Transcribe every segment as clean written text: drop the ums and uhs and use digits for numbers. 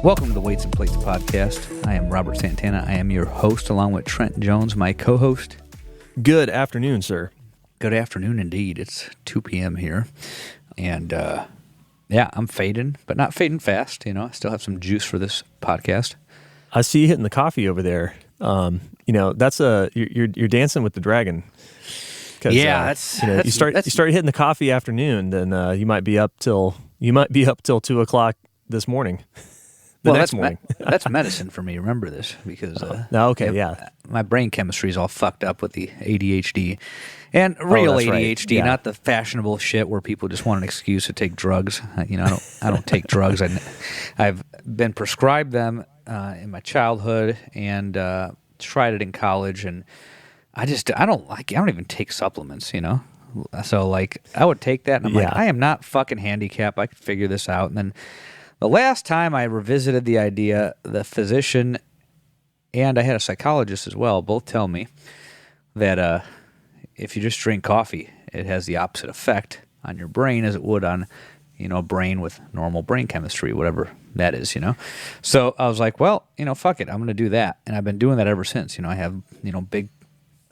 Welcome to the Weights and Plates podcast. I am Robert Santana. I am your host, along with Trent Jones, my co-host. Good afternoon, sir. Good afternoon, indeed. It's 2 p.m. here, and yeah, I'm fading, but not fading fast. You know, I still have some juice for this podcast. I see you hitting the coffee over there. You know, that's you're dancing with the dragon. Yeah, you start hitting the coffee afternoon, then you might be up till 2 o'clock this morning. Next morning. That's medicine for me. Remember this, because my brain chemistry is all fucked up with the ADHD, and real ADHD, right. not the fashionable shit where people just want an excuse to take drugs. You know, I don't take drugs. I've been prescribed them in my childhood and tried it in college, and I don't even take supplements. You know, so like I would take that, and I'm like, I am not fucking handicapped. I could figure this out, and then. The last time I revisited the idea, the physician and I had a psychologist as well both tell me that if you just drink coffee, it has the opposite effect on your brain as it would on, you know, a brain with normal brain chemistry, whatever that is, you know. So I was like, well, you know, fuck it, I'm going to do that. And I've been doing that ever since. You know, I have, you know, big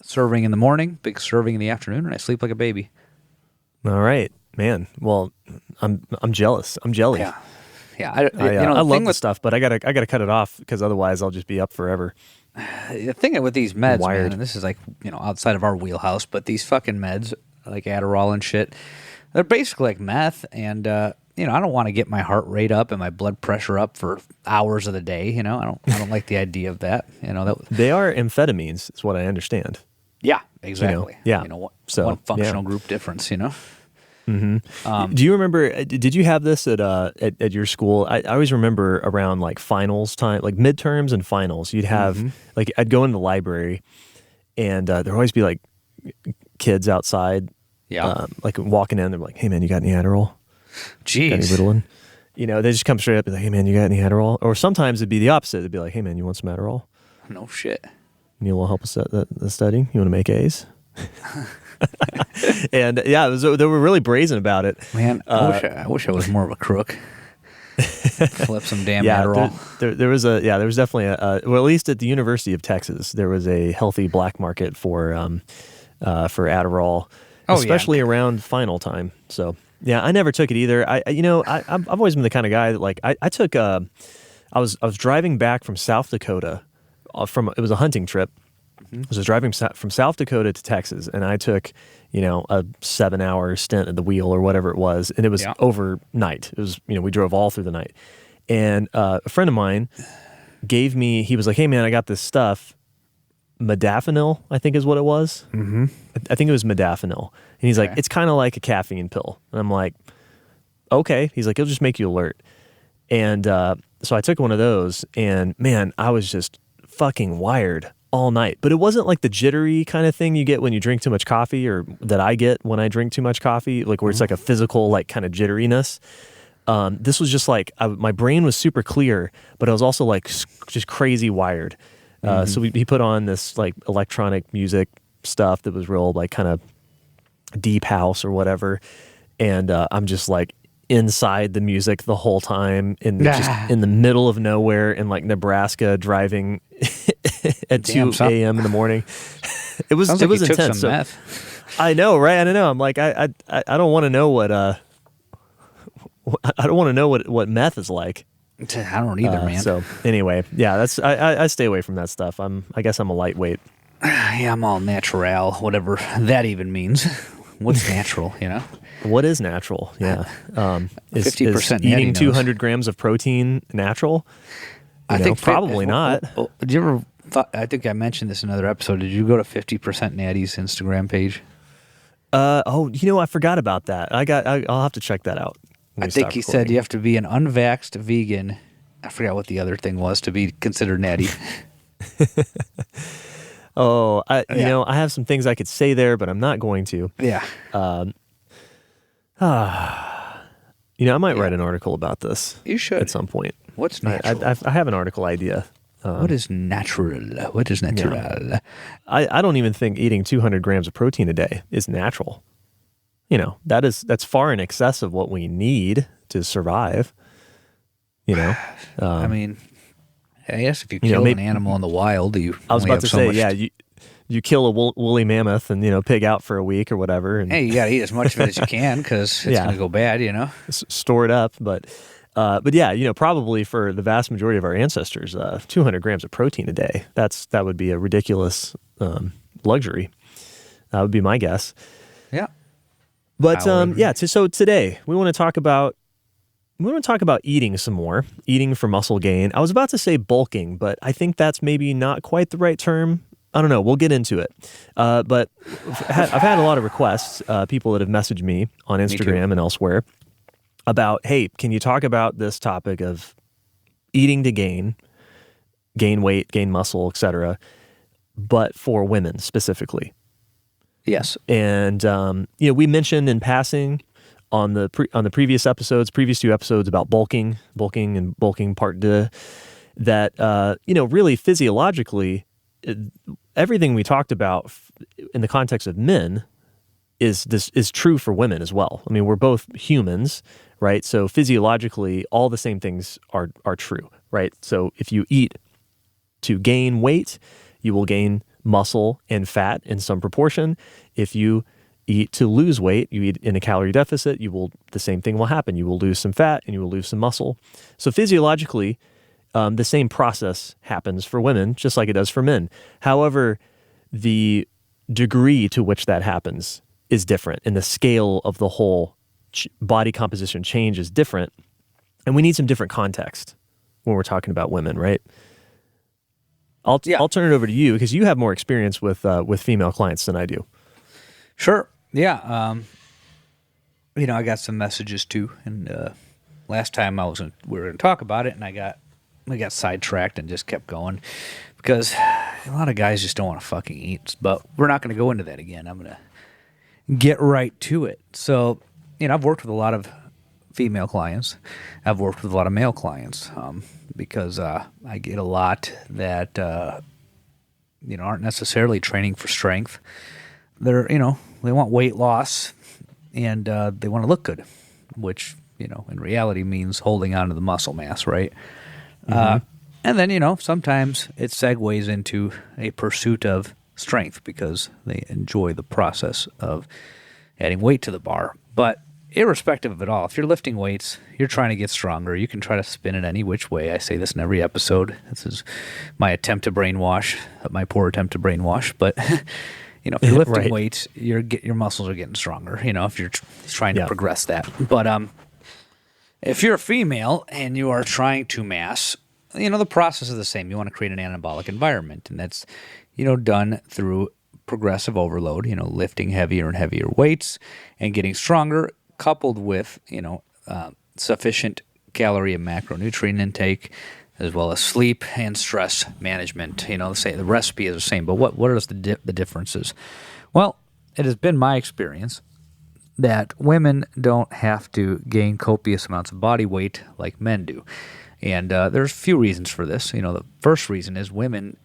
serving in the morning, big serving in the afternoon, and I sleep like a baby. All right, man. Well, I'm jealous. I'm jelly. Yeah. Yeah, I love the stuff, but I gotta cut it off because otherwise I'll just be up forever. The thing with these meds, man, and this is like, you know, outside of our wheelhouse, but these fucking meds like Adderall and shit, they're basically like meth, and you know, I don't want to get my heart rate up and my blood pressure up for hours of the day. You know, I don't like the idea of that. You know, they are amphetamines, is what I understand. Yeah, exactly. You know, you know, one functional group difference. You know. Mm-hmm. Do you remember? Did you have this at your school? I always remember around like finals time, like midterms and finals. You'd have like I'd go in the library, and there'd always be like kids outside, like walking in. They're like, "Hey man, you got any Adderall? Jeez, got any Ritalin?" You know, they just come straight up and be like, "Hey man, you got any Adderall?" Or sometimes it'd be the opposite. It'd be like, "Hey man, you want some Adderall?" No shit. You want to help us at the studying? You want to make A's? And yeah, they were really brazen about it. Man, I wish I was more of a crook. Flip some damn Adderall. There was definitely well, at least at the University of Texas, there was a healthy black market for Adderall, especially around final time. So yeah, I never took it either. I've always been the kind of guy that like I took I was driving back from South Dakota it was a hunting trip. I was driving from South Dakota to Texas, and I took, you know, a 7-hour stint at the wheel or whatever it was, and it was overnight. It was, you know, we drove all through the night. And a friend of mine he was like, "Hey man, I got this stuff, modafinil, I think is what it was. Mm-hmm. I think it was modafinil." And he's like, "It's kind of like a caffeine pill." And I'm like, "Okay." He's like, "It'll just make you alert." And so I took one of those, and man, I was just fucking wired all night. But it wasn't like the jittery kind of thing you get when you drink too much coffee, or that I get when I drink too much coffee, like where it's like a physical like kind of jitteriness. This was just like my brain was super clear, but I was also like just crazy wired. So he put on this like electronic music stuff that was real like kind of deep house or whatever, and I'm just like inside the music the whole time just in the middle of nowhere in like Nebraska, driving at 2 a.m. in the morning. It was intense. Some meth. I know, right? I don't know. I'm like I don't want to know what I don't want to know what meth is like. I don't either, man. So anyway, yeah, that's I stay away from that stuff. I guess I'm a lightweight. Yeah, I'm all natural, whatever that even means. What's natural, you know? What is natural? Yeah. 50% eating 200 grams of protein natural? I think probably not. Did you ever I think I mentioned this in another episode. Did you go to 50% Natty's Instagram page? I forgot about that. I'll have to check that out. I think he said you have to be an unvaxxed vegan. I forgot what the other thing was to be considered natty. I have some things I could say there, but I'm not going to. Yeah. I might write an article about this. You should. At some point. What's natural? I have an article idea. What is natural? What is natural? I don't even think eating 200 grams of protein a day is natural. that's far in excess of what we need to survive. I mean, I guess if you kill an animal in the wild, I was about to say, you kill a woolly mammoth and pig out for a week or whatever. And hey, you got to eat as much of it as you can because it's going to go bad. Store it up, but yeah, probably for the vast majority of our ancestors, 200 grams of protein a day. That would be a ridiculous luxury. That would be my guess. Yeah. But so today we want to talk about eating some more, eating for muscle gain. I was about to say bulking, but I think that's maybe not quite the right term. I don't know. We'll get into it. But I've had a lot of requests, people that have messaged me on Instagram and elsewhere about, hey, can you talk about this topic of eating to gain weight, gain muscle, etc., but for women specifically? Yes. And we mentioned in passing on the previous two episodes about bulking and bulking part 2, that really physiologically, everything we talked about in the context of men is true for women as well. I mean, we're both humans, right? So physiologically, all the same things are true, right? So if you eat to gain weight, you will gain muscle and fat in some proportion. If you eat to lose weight, you eat in a calorie deficit, the same thing will happen. You will lose some fat and you will lose some muscle. So physiologically, the same process happens for women, just like it does for men. However, the degree to which that happens is different, and the scale of the whole body composition change is different. And we need some different context when we're talking about women, right? I'll turn it over to you because you have more experience with female clients than I do. Sure. Yeah. I got some messages too, and last time we were going to talk about it, and I got sidetracked and just kept going because a lot of guys just don't want to fucking eat. But we're not going to go into that again. I'm going to get right to it. So, I've worked with a lot of female clients. I've worked with a lot of male clients because I get a lot that aren't necessarily training for strength. They're they want weight loss and they want to look good, which in reality means holding on to the muscle mass, right? Mm-hmm. And then sometimes it segues into a pursuit of strength because they enjoy the process of adding weight to the bar. But irrespective of it all, if you're lifting weights, you're trying to get stronger, you can try to spin it any which way. I say this in every episode. This is my attempt to brainwash, my poor attempt to brainwash. But, if you're lifting weights, your muscles are getting stronger, if you're trying to progress that. But if you're a female and you are trying to mass, the process is the same. You want to create an anabolic environment, and that's, done through progressive overload, lifting heavier and heavier weights and getting stronger, coupled with, sufficient calorie and macronutrient intake, as well as sleep and stress management. Say the recipe is the same, but what are the differences? Well, it has been my experience that women don't have to gain copious amounts of body weight like men do. And there's a few reasons for this. The first reason is women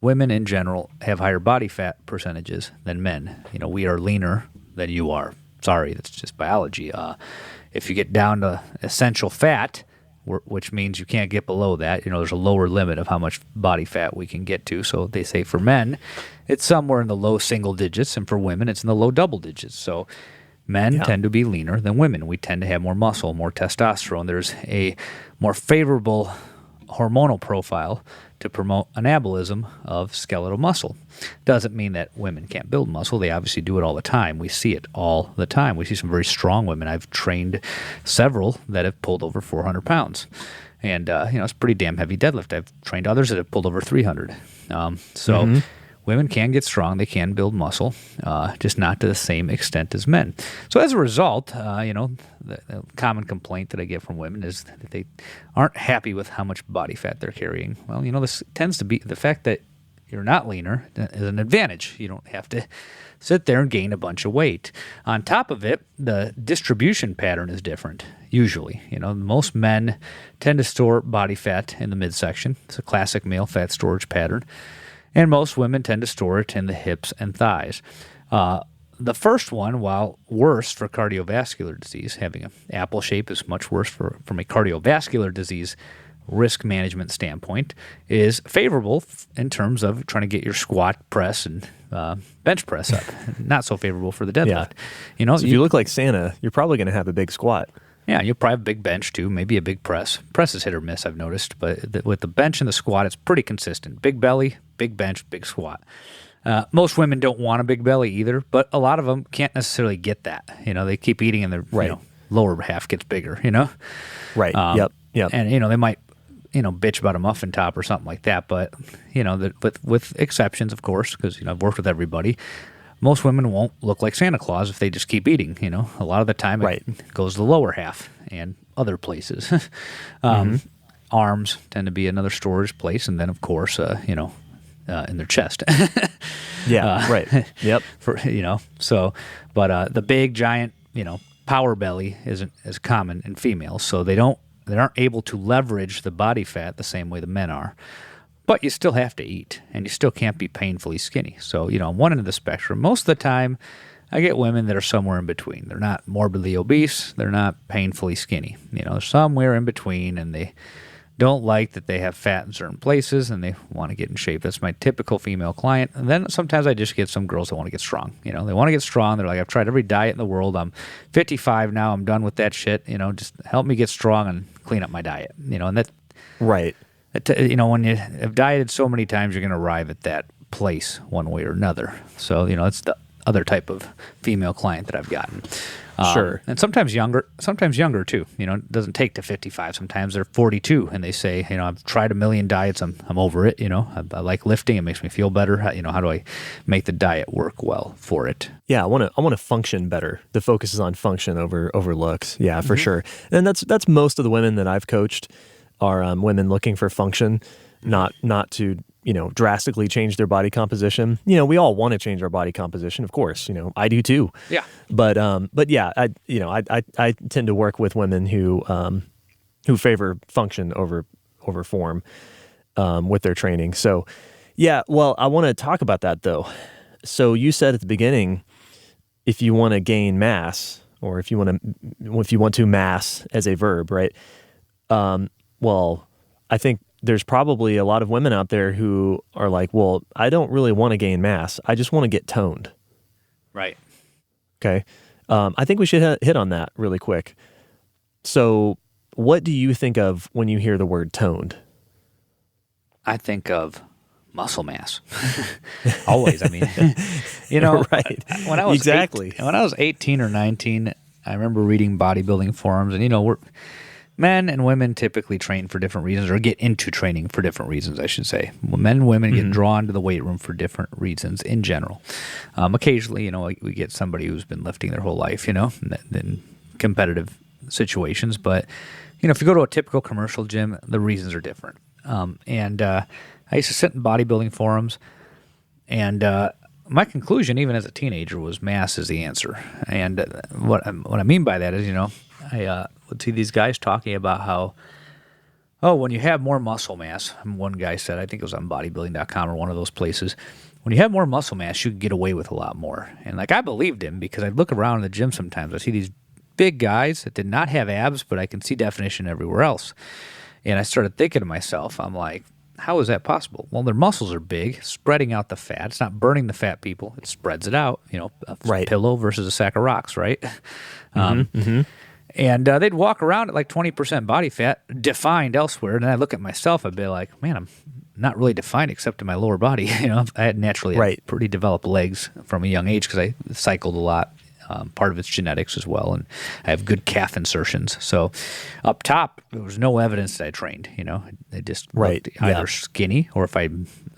in general have higher body fat percentages than men. We are leaner than you are. Sorry, that's just biology. If you get down to essential fat, which means you can't get below that, there's a lower limit of how much body fat we can get to. So they say for men, it's somewhere in the low single digits, and for women, it's in the low double digits. So men tend to be leaner than women. We tend to have more muscle, more testosterone. There's a more favorable hormonal profile to promote anabolism of skeletal muscle. Doesn't mean that women can't build muscle. They obviously do it all the time. We see it all the time. We see some very strong women. I've trained several that have pulled over 400 pounds. And, it's a pretty damn heavy deadlift. I've trained others that have pulled over 300. Women can get strong. They can build muscle, just not to the same extent as men. So as a result, the common complaint that I get from women is that they aren't happy with how much body fat they're carrying. Well, this tends to be the fact that you're not leaner is an advantage. You don't have to sit there and gain a bunch of weight. On top of it, the distribution pattern is different, usually. Most men tend to store body fat in the midsection. It's a classic male fat storage pattern. And most women tend to store it in the hips and thighs. the first one, while worse for cardiovascular disease, having an apple shape is much worse from a cardiovascular disease risk management standpoint, is favorable in terms of trying to get your squat press and bench press up. Not so favorable for the deadlift. So if you look like Santa, you're probably going to have a big squat. Yeah, you'll probably have a big bench too, maybe a big press. Press is hit or miss, I've noticed, but with the bench and the squat, it's pretty consistent. Big belly, big bench, big squat. Most women don't want a big belly either, but a lot of them can't necessarily get that. They keep eating and their lower half gets bigger, Right, yep. And, they might, bitch about a muffin top or something like that, but, with exceptions, of course, because, I've worked with everybody. Most women won't look like Santa Claus if they just keep eating. A lot of the time it goes to the lower half and other places. Arms tend to be another storage place, and then of course, in their chest. Right. Yep. But the big giant, power belly isn't as common in females, so they aren't able to leverage the body fat the same way the men are. But you still have to eat, and you still can't be painfully skinny. So, on one end of the spectrum, most of the time, I get women that are somewhere in between. They're not morbidly obese. They're not painfully skinny. They're somewhere in between, and they don't like that they have fat in certain places, and they want to get in shape. That's my typical female client. And then sometimes I just get some girls that want to get strong. They want to get strong. They're like, I've tried every diet in the world. I'm 55 now. I'm done with that shit. Just help me get strong and clean up my diet. And that... Right. When you have dieted so many times, you're going to arrive at that place one way or another. So, it's the other type of female client that I've gotten. Sure. And sometimes younger too. It doesn't take to 55. Sometimes they're 42 and they say, I've tried a million diets. I'm over it. I like lifting. It makes me feel better. How do I make the diet work well for it? Yeah, I want to function better. The focus is on function over looks. Yeah, for sure. And that's most of the women that I've coached are women looking for function, not to drastically change their body composition. We all want to change our body composition, of course. I do too. Yeah. But yeah, I tend to work with women who favor function over form with their training. So yeah, well, I want to talk about that though. So you said at the beginning, if you want to gain mass, or if you want to mass as a verb, right? Well, I think there's probably a lot of women out there who are like, well, I don't really want to gain mass. I just want to get toned. Right. Okay. I think we should hit on that really quick. So what do you think of when you hear the word toned? I think of muscle mass. Always. I mean, right. When I was 18 or 19, I remember reading bodybuilding forums, and men and women typically train for different reasons, or get into training for different reasons, I should say. Men and women get drawn to the weight room for different reasons in general. Occasionally, we get somebody who's been lifting their whole life, in competitive situations. But, if you go to a typical commercial gym, the reasons are different. And I used to sit in bodybuilding forums, and my conclusion, even as a teenager, was mass is the answer. And what I mean by that is, I would see these guys talking about how, when you have more muscle mass, one guy said, I think it was on bodybuilding.com or one of those places, when you have more muscle mass, you can get away with a lot more. And I believed him, because I'd look around in the gym sometimes. I see these big guys that did not have abs, but I can see definition everywhere else. And I started thinking to myself, I'm like, how is that possible? Well, their muscles are big, spreading out the fat. It's not burning the fat, people. It spreads it out, a pillow versus a sack of rocks, right? And they'd walk around at like 20% body fat, defined elsewhere. And I look at myself, I'd be like, man, I'm not really defined except in my lower body. I had naturally had pretty developed legs from a young age because I cycled a lot. Part of it's genetics as well. And I have good calf insertions. So up top, there was no evidence that I trained. I just looked either skinny, or if I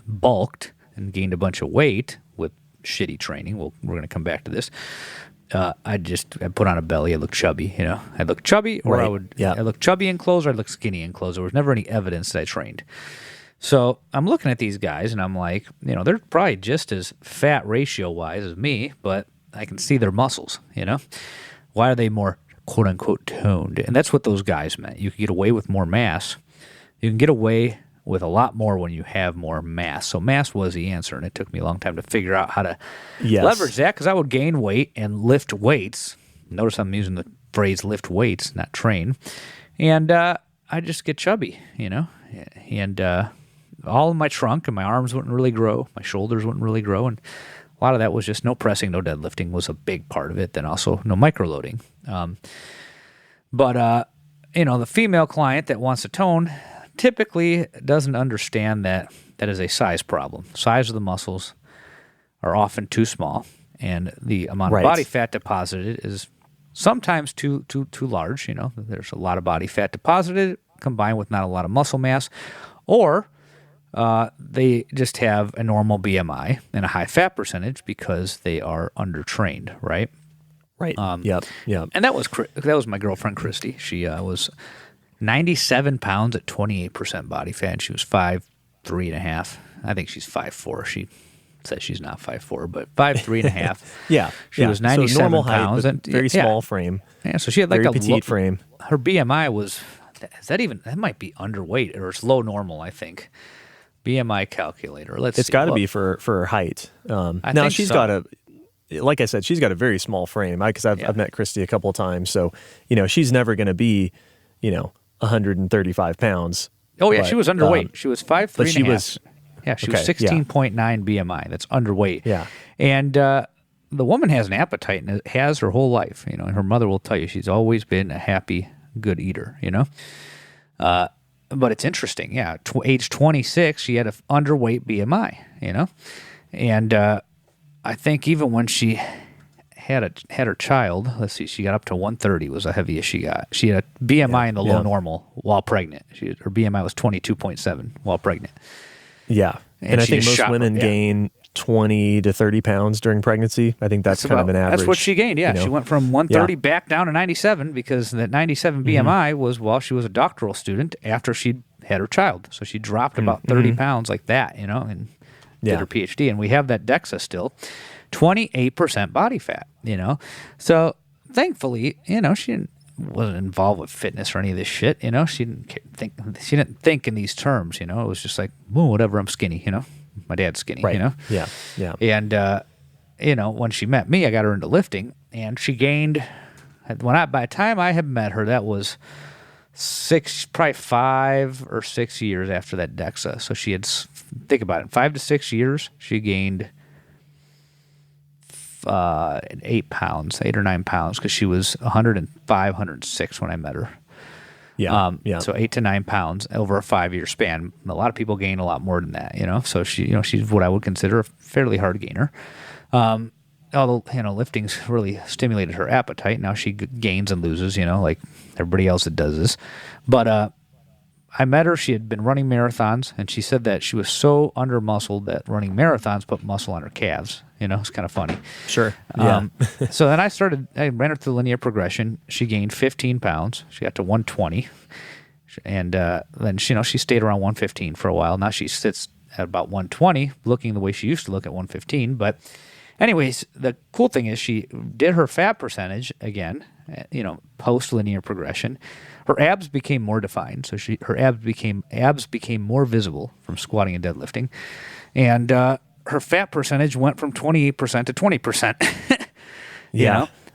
bulked and gained a bunch of weight with shitty training. Well, we're going to come back to this. I put on a belly. I looked chubby, I looked chubby, or I looked chubby in clothes, or I looked skinny in clothes. There was never any evidence that I trained. So I'm looking at these guys, and I'm like, they're probably just as fat ratio wise as me, but I can see their muscles, Why are they more quote unquote toned? And that's what those guys meant. You can get away with more mass. You can get away with a lot more when you have more mass. So mass was the answer, and it took me a long time to figure out how to leverage that, because I would gain weight and lift weights. Notice I'm using the phrase lift weights, not train. And I just get chubby, and all in my trunk, and my arms wouldn't really grow. My shoulders wouldn't really grow. And a lot of that was just no pressing, no deadlifting was a big part of it. Then also no microloading. But the female client that wants to tone typically doesn't understand that is a size problem. Size of the muscles are often too small, and the amount of body fat deposited is sometimes too large. There's a lot of body fat deposited combined with not a lot of muscle mass, or they just have a normal BMI and a high fat percentage because they are undertrained, right? Right. Yep. And that was my girlfriend Christy. She was 97 pounds at 28% body fat, and she was 5'3.5". I think she's 5'4". She says she's not 5'4", but 5'3.5". Yeah. She was 97 so normal pounds height, and very small frame. Yeah, so she had like very a petite frame. Her BMI was that might be underweight, or it's low normal, I think. BMI calculator. It's got to be for her height. Now she's got like I said, she's got a very small frame. Because I've met Christy a couple of times, so she's never going to be 135 pounds. Oh yeah, she was underweight. She was 5'3.5". But she was 16.9 BMI. That's underweight. Yeah, and the woman has an appetite and has her whole life. And her mother will tell you she's always been a happy, good eater. But it's interesting. Yeah, age 26, she had an underweight BMI. And I think even when she had her child, let's see, she got up to 130 was the heaviest she got. She had a BMI in the low normal while pregnant. Her BMI was 22.7 while pregnant. Yeah, and I think most women gain 20 to 30 pounds during pregnancy. I think that's kind of an average. That's what she gained, yeah. She went from 130 back down to 97 because that 97 BMI was while she was a doctoral student after she had her child. So she dropped about 30 pounds like that, and did her PhD. And we have that DEXA still, 28% body fat, So thankfully, she wasn't involved with fitness or any of this shit, She didn't think in these terms, It was just like, well, whatever, I'm skinny, My dad's skinny, Yeah. And, when she met me, I got her into lifting, and she gained, by the time I had met her, that was probably 5 or 6 years after that DEXA. So she had, think about it, 5 to 6 years, she gained 8 or 9 pounds, because she was 105, 106 when I met her. Yeah. So 8 to 9 pounds over a 5-year span. A lot of people gain a lot more than that, So she, she's what I would consider a fairly hard gainer. Although, lifting's really stimulated her appetite. Now she gains and loses, like everybody else that does this. But I met her. She had been running marathons, and she said that she was so under-muscled that running marathons put muscle on her calves. It's kind of funny. Sure. Yeah. So then I ran her through linear progression. She gained 15 pounds. She got to 120. And then, she stayed around 115 for a while. Now she sits at about 120, looking the way she used to look at 115. But anyways, the cool thing is she did her fat percentage again, post linear progression. Her abs became more defined, so her abs became more visible from squatting and deadlifting, and her fat percentage went from 28% to 20%.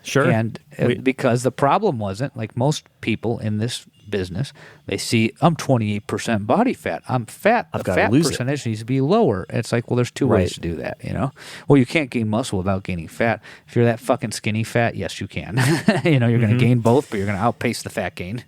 Sure. And because the problem wasn't, like most people in this business, they see, I'm 28% body fat. I'm fat. The fat percentage needs to be lower. It's like, well, there's two ways to do that, Well, you can't gain muscle without gaining fat. If you're that fucking skinny fat, yes, you can. You're going to gain both, but you're going to outpace the fat gain.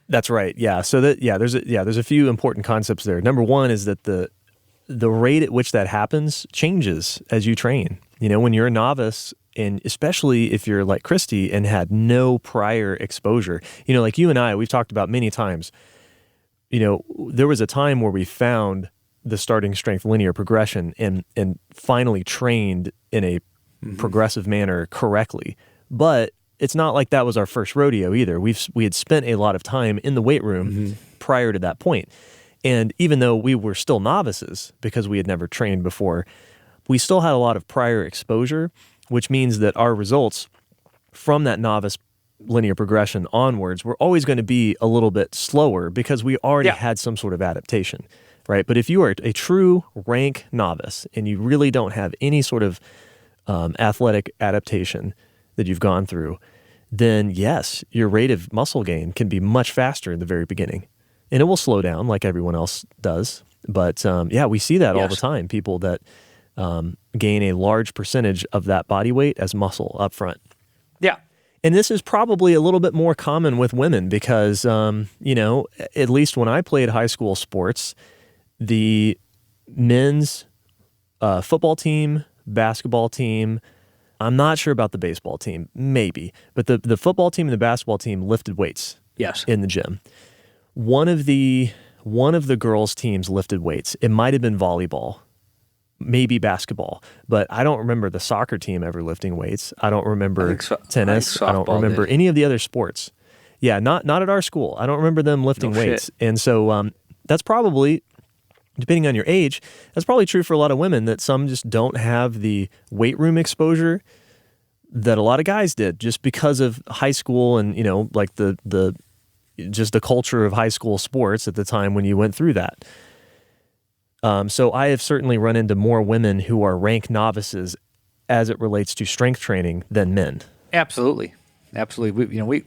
That's right. Yeah. So there's a few important concepts there. Number one is that the rate at which that happens changes as you train. When you're a novice, and especially if you're like Christy and had no prior exposure, like you and I, we've talked about many times, there was a time where we found the starting strength linear progression and finally trained in a progressive manner correctly. But it's not like that was our first rodeo either. We had spent a lot of time in the weight room prior to that point. And even though we were still novices because we had never trained before, we still had a lot of prior exposure, which means that our results from that novice linear progression onwards were always going to be a little bit slower because we already had some sort of adaptation, right? But if you are a true rank novice and you really don't have any sort of athletic adaptation that you've gone through, then yes, your rate of muscle gain can be much faster in the very beginning. And it will slow down like everyone else does. But we see that all the time. People that gain a large percentage of that body weight as muscle up front. Yeah. And this is probably a little bit more common with women because, at least when I played high school sports, the men's football team, basketball team, I'm not sure about the baseball team, maybe, but the football team and the basketball team lifted weights in the gym. One of the girls' teams lifted weights. It might have been volleyball, maybe basketball, but I don't remember the soccer team ever lifting weights. I don't remember tennis. I don't remember any of the other sports. Yeah, not at our school. I don't remember them lifting weights. Shit. And so that's probably, depending on your age, that's probably true for a lot of women, that some just don't have the weight room exposure that a lot of guys did just because of high school and, like the just the culture of high school sports at the time when you went through that. So I have certainly run into more women who are rank novices as it relates to strength training than men. Absolutely. We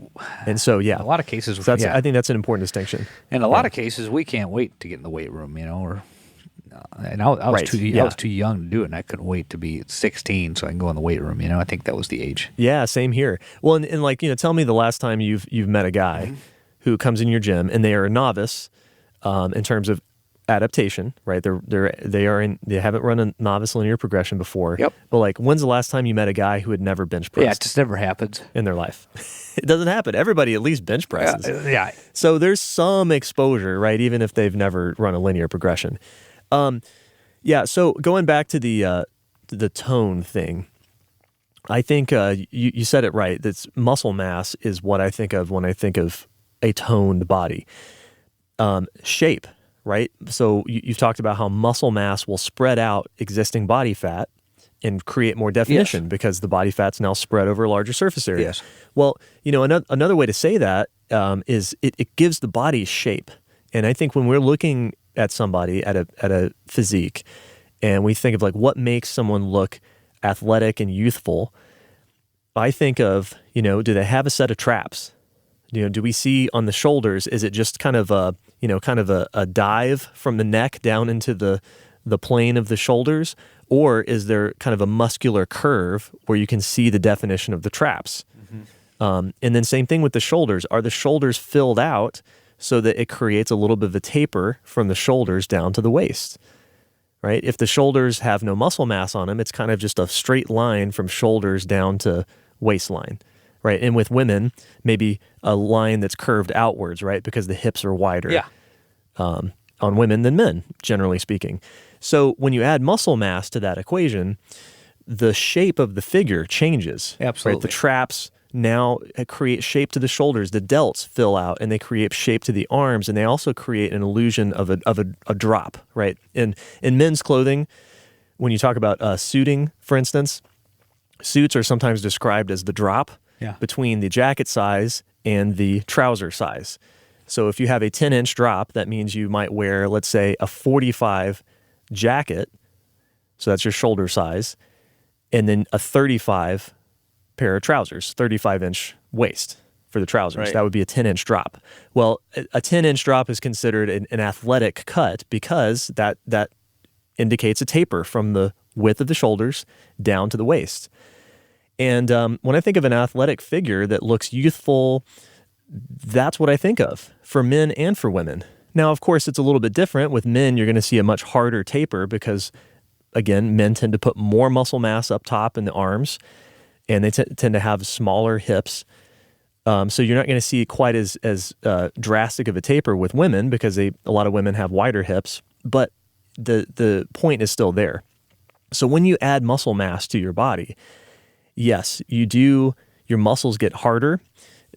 and so a lot of cases. So I think that's an important distinction. In a lot of cases, we can't wait to get in the weight room, and I was too young to do it, and I couldn't wait to be 16 so I can go in the weight room. I think that was the age. Yeah, same here. Well, and tell me the last time you've met a guy who comes in your gym and they are a novice in terms of adaptation, right? They haven't run a novice linear progression before. Yep. But when's the last time you met a guy who had never bench pressed? Yeah, it just never happens in their life. It doesn't happen. Everybody at least bench presses. Yeah. So there's some exposure, right? Even if they've never run a linear progression. So going back to the tone thing, I think you said it right. That's muscle mass is what I think of when I think of a toned body. Shape. Right? So you've talked about how muscle mass will spread out existing body fat and create more definition because the body fat's now spread over a larger surface area. Yes. Well, another way to say that is it gives the body shape. And I think when we're looking at somebody at a physique and we think of what makes someone look athletic and youthful, I think of, do they have a set of traps? Do we see on the shoulders, is it just kind of a dive from the neck down into the plane of the shoulders? Or is there kind of a muscular curve where you can see the definition of the traps? Mm-hmm. And then same thing with the shoulders. Are the shoulders filled out so that it creates a little bit of a taper from the shoulders down to the waist? Right? If the shoulders have no muscle mass on them, it's kind of just a straight line from shoulders down to waistline. Right, and with women, maybe a line that's curved outwards, right, because the hips are wider on women than men, generally speaking. So when you add muscle mass to that equation, the shape of the figure changes. Absolutely. Right? The traps now create shape to the shoulders. The delts fill out, and they create shape to the arms, and they also create an illusion of a drop. Right, in men's clothing, when you talk about suiting, for instance, suits are sometimes described as the drop between the jacket size and the trouser size. So if you have a 10-inch drop, that means you might wear, let's say, a 45 jacket, so that's your shoulder size, and then a 35 pair of trousers, 35-inch waist for the trousers. Right. That would be a 10-inch drop. Well, a 10-inch drop is considered an athletic cut because that indicates a taper from the width of the shoulders down to the waist. And when I think of an athletic figure that looks youthful, that's what I think of for men and for women. Now, of course, it's a little bit different. With men, you're going to see a much harder taper because, again, men tend to put more muscle mass up top in the arms, and they tend to have smaller hips. So you're not going to see quite as drastic of a taper with women because a lot of women have wider hips, but the point is still there. So when you add muscle mass to your body, yes, your muscles get harder.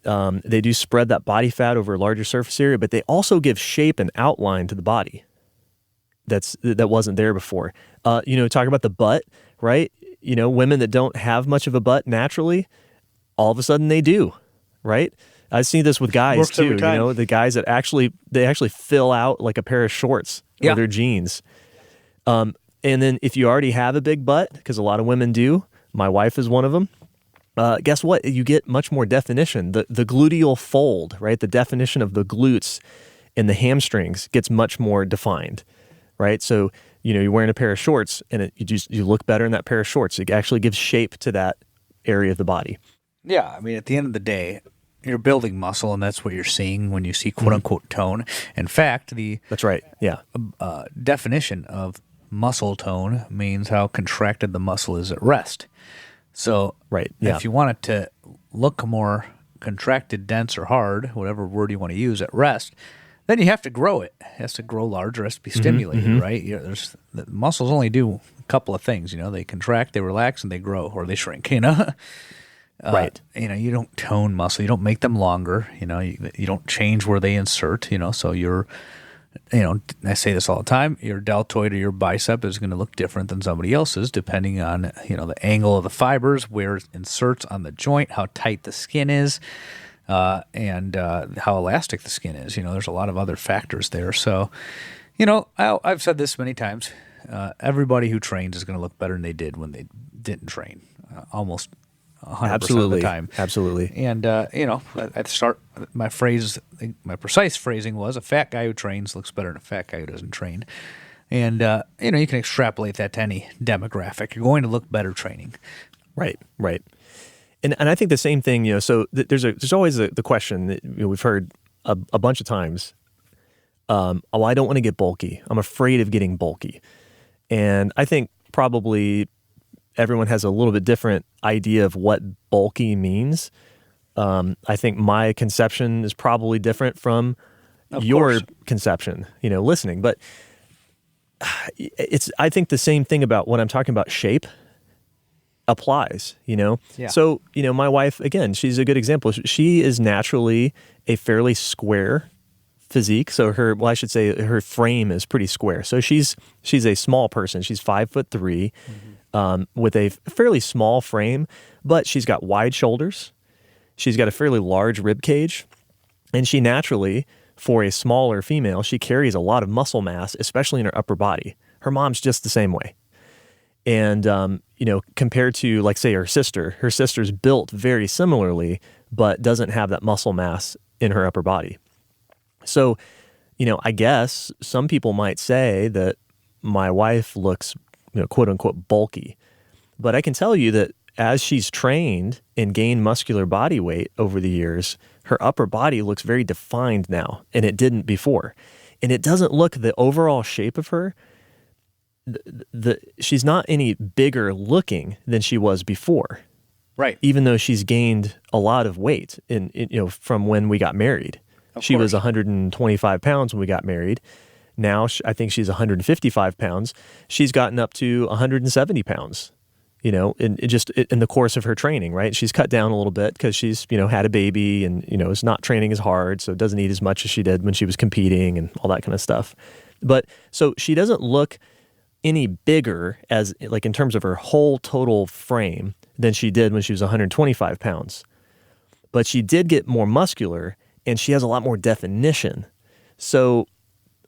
They do spread that body fat over a larger surface area, but they also give shape and outline to the body that wasn't there before. Talk about the butt, right? Women that don't have much of a butt naturally, all of a sudden they do, right? I see this with guys too. The guys that actually fill out like a pair of shorts or their jeans. And then if you already have a big butt, because a lot of women do, my wife is one of them, guess what? You get much more definition. The gluteal fold, right? The definition of the glutes and the hamstrings gets much more defined, right? So, you're wearing a pair of shorts and you look better in that pair of shorts. It actually gives shape to that area of the body. Yeah, I mean, at the end of the day, you're building muscle, and that's what you're seeing when you see quote-unquote tone. In fact, That's right, yeah. Definition of muscle tone means how contracted the muscle is at rest. So right, yeah. if you want it to look more contracted, dense, or hard, whatever word you want to use, at rest, then you have to grow it. It has to grow larger, it has to be stimulated, right? The muscles only do a couple of things. They contract, they relax, and they grow, or they shrink, Right. You don't tone muscle. You don't make them longer. You don't change where they insert. So I say this all the time. Your deltoid or your bicep is going to look different than somebody else's, depending on the angle of the fibers, where it inserts on the joint, how tight the skin is, and how elastic the skin is. There's a lot of other factors there. So, I've said this many times. Everybody who trains is going to look better than they did when they didn't train. Almost 100% of the time. Absolutely. And, at start, my precise phrasing was, a fat guy who trains looks better than a fat guy who doesn't train. And, you can extrapolate that to any demographic. You're going to look better training. Right. And I think the same thing, so there's always the question that we've heard a bunch of times, I don't want to get bulky. I'm afraid of getting bulky. And I think probably everyone has a little bit different idea of what bulky means. I think my conception is probably different from your conception, listening. But I think the same thing about when I'm talking about shape applies, Yeah. So, my wife, again, she's a good example. She is naturally a fairly square physique. So her frame is pretty square. So she's a small person. She's 5'3". With a fairly small frame, but she's got wide shoulders. She's got a fairly large rib cage, and she naturally, for a smaller female, she carries a lot of muscle mass, especially in her upper body. Her mom's just the same way. And, compared to, like, say, her sister's built very similarly, but doesn't have that muscle mass in her upper body. So, I guess some people might say that my wife looks quote unquote bulky. But I can tell you that as she's trained and gained muscular body weight over the years, her upper body looks very defined now, and it didn't before. And it doesn't look, the overall shape of her, she's not any bigger looking than she was before. Right. Even though she's gained a lot of weight from when we got married. She was 125 pounds when we got married. Now, I think she's 155 pounds. She's gotten up to 170 pounds, in the course of her training, right? She's cut down a little bit because she's, had a baby and, is not training as hard, so doesn't eat as much as she did when she was competing and all that kind of stuff. But so she doesn't look any bigger as, like, in terms of her whole total frame than she did when she was 125 pounds. But she did get more muscular, and she has a lot more definition. So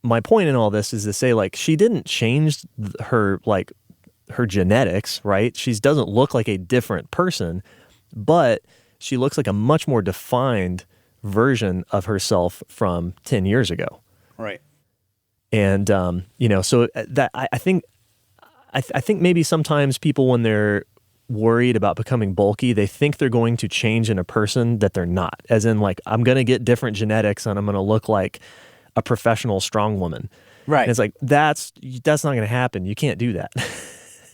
my point in all this is to say, like, she didn't change her genetics, right? She doesn't look like a different person, but she looks like a much more defined version of herself from 10 years ago. Right. And, so that I think maybe sometimes people, when they're worried about becoming bulky, they think they're going to change in a person that they're not, as in, like, I'm going to get different genetics and I'm going to look like a professional strong woman. Right. And it's like, that's not going to happen. You can't do that.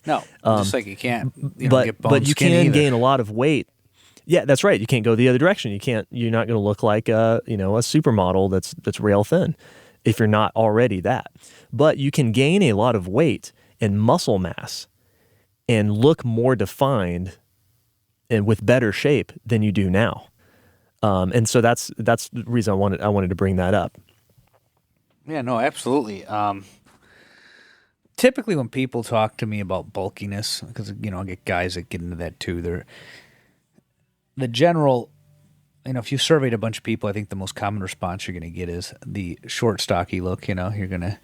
No, just like you can't, but you can gain a lot of weight. Yeah, that's right. You can't go the other direction. You're not going to look like a supermodel that's rail thin if you're not already that. But you can gain a lot of weight and muscle mass and look more defined and with better shape than you do now. And so that's the reason I wanted to bring that up. Yeah, no, absolutely. Typically when people talk to me about bulkiness, because, I get guys that get into that too, the general, if you surveyed a bunch of people, I think the most common response you're going to get is the short, stocky look. You're going to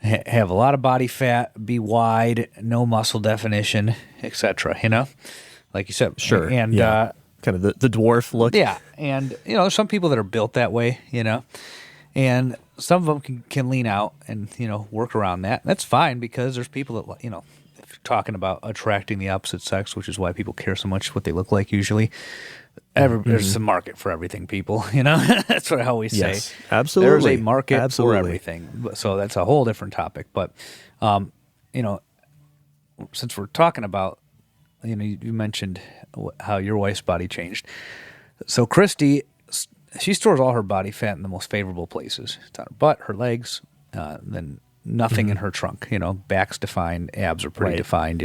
have a lot of body fat, be wide, no muscle definition, etc. Like you said. Sure. And yeah. Kind of the dwarf look. Yeah, and there's some people that are built that way, and some of them can lean out and work around that. That's fine because there's people that if you're talking about attracting the opposite sex, which is why people care so much what they look like usually. There's a market for everything, people. That's what I always say. Yes, absolutely. There's a market for everything. So that's a whole different topic. But since we're talking about, you mentioned how your wife's body changed. So Christy, she stores all her body fat in the most favorable places. It's on her butt, her legs, then nothing in her trunk. Back's defined, abs are pretty defined,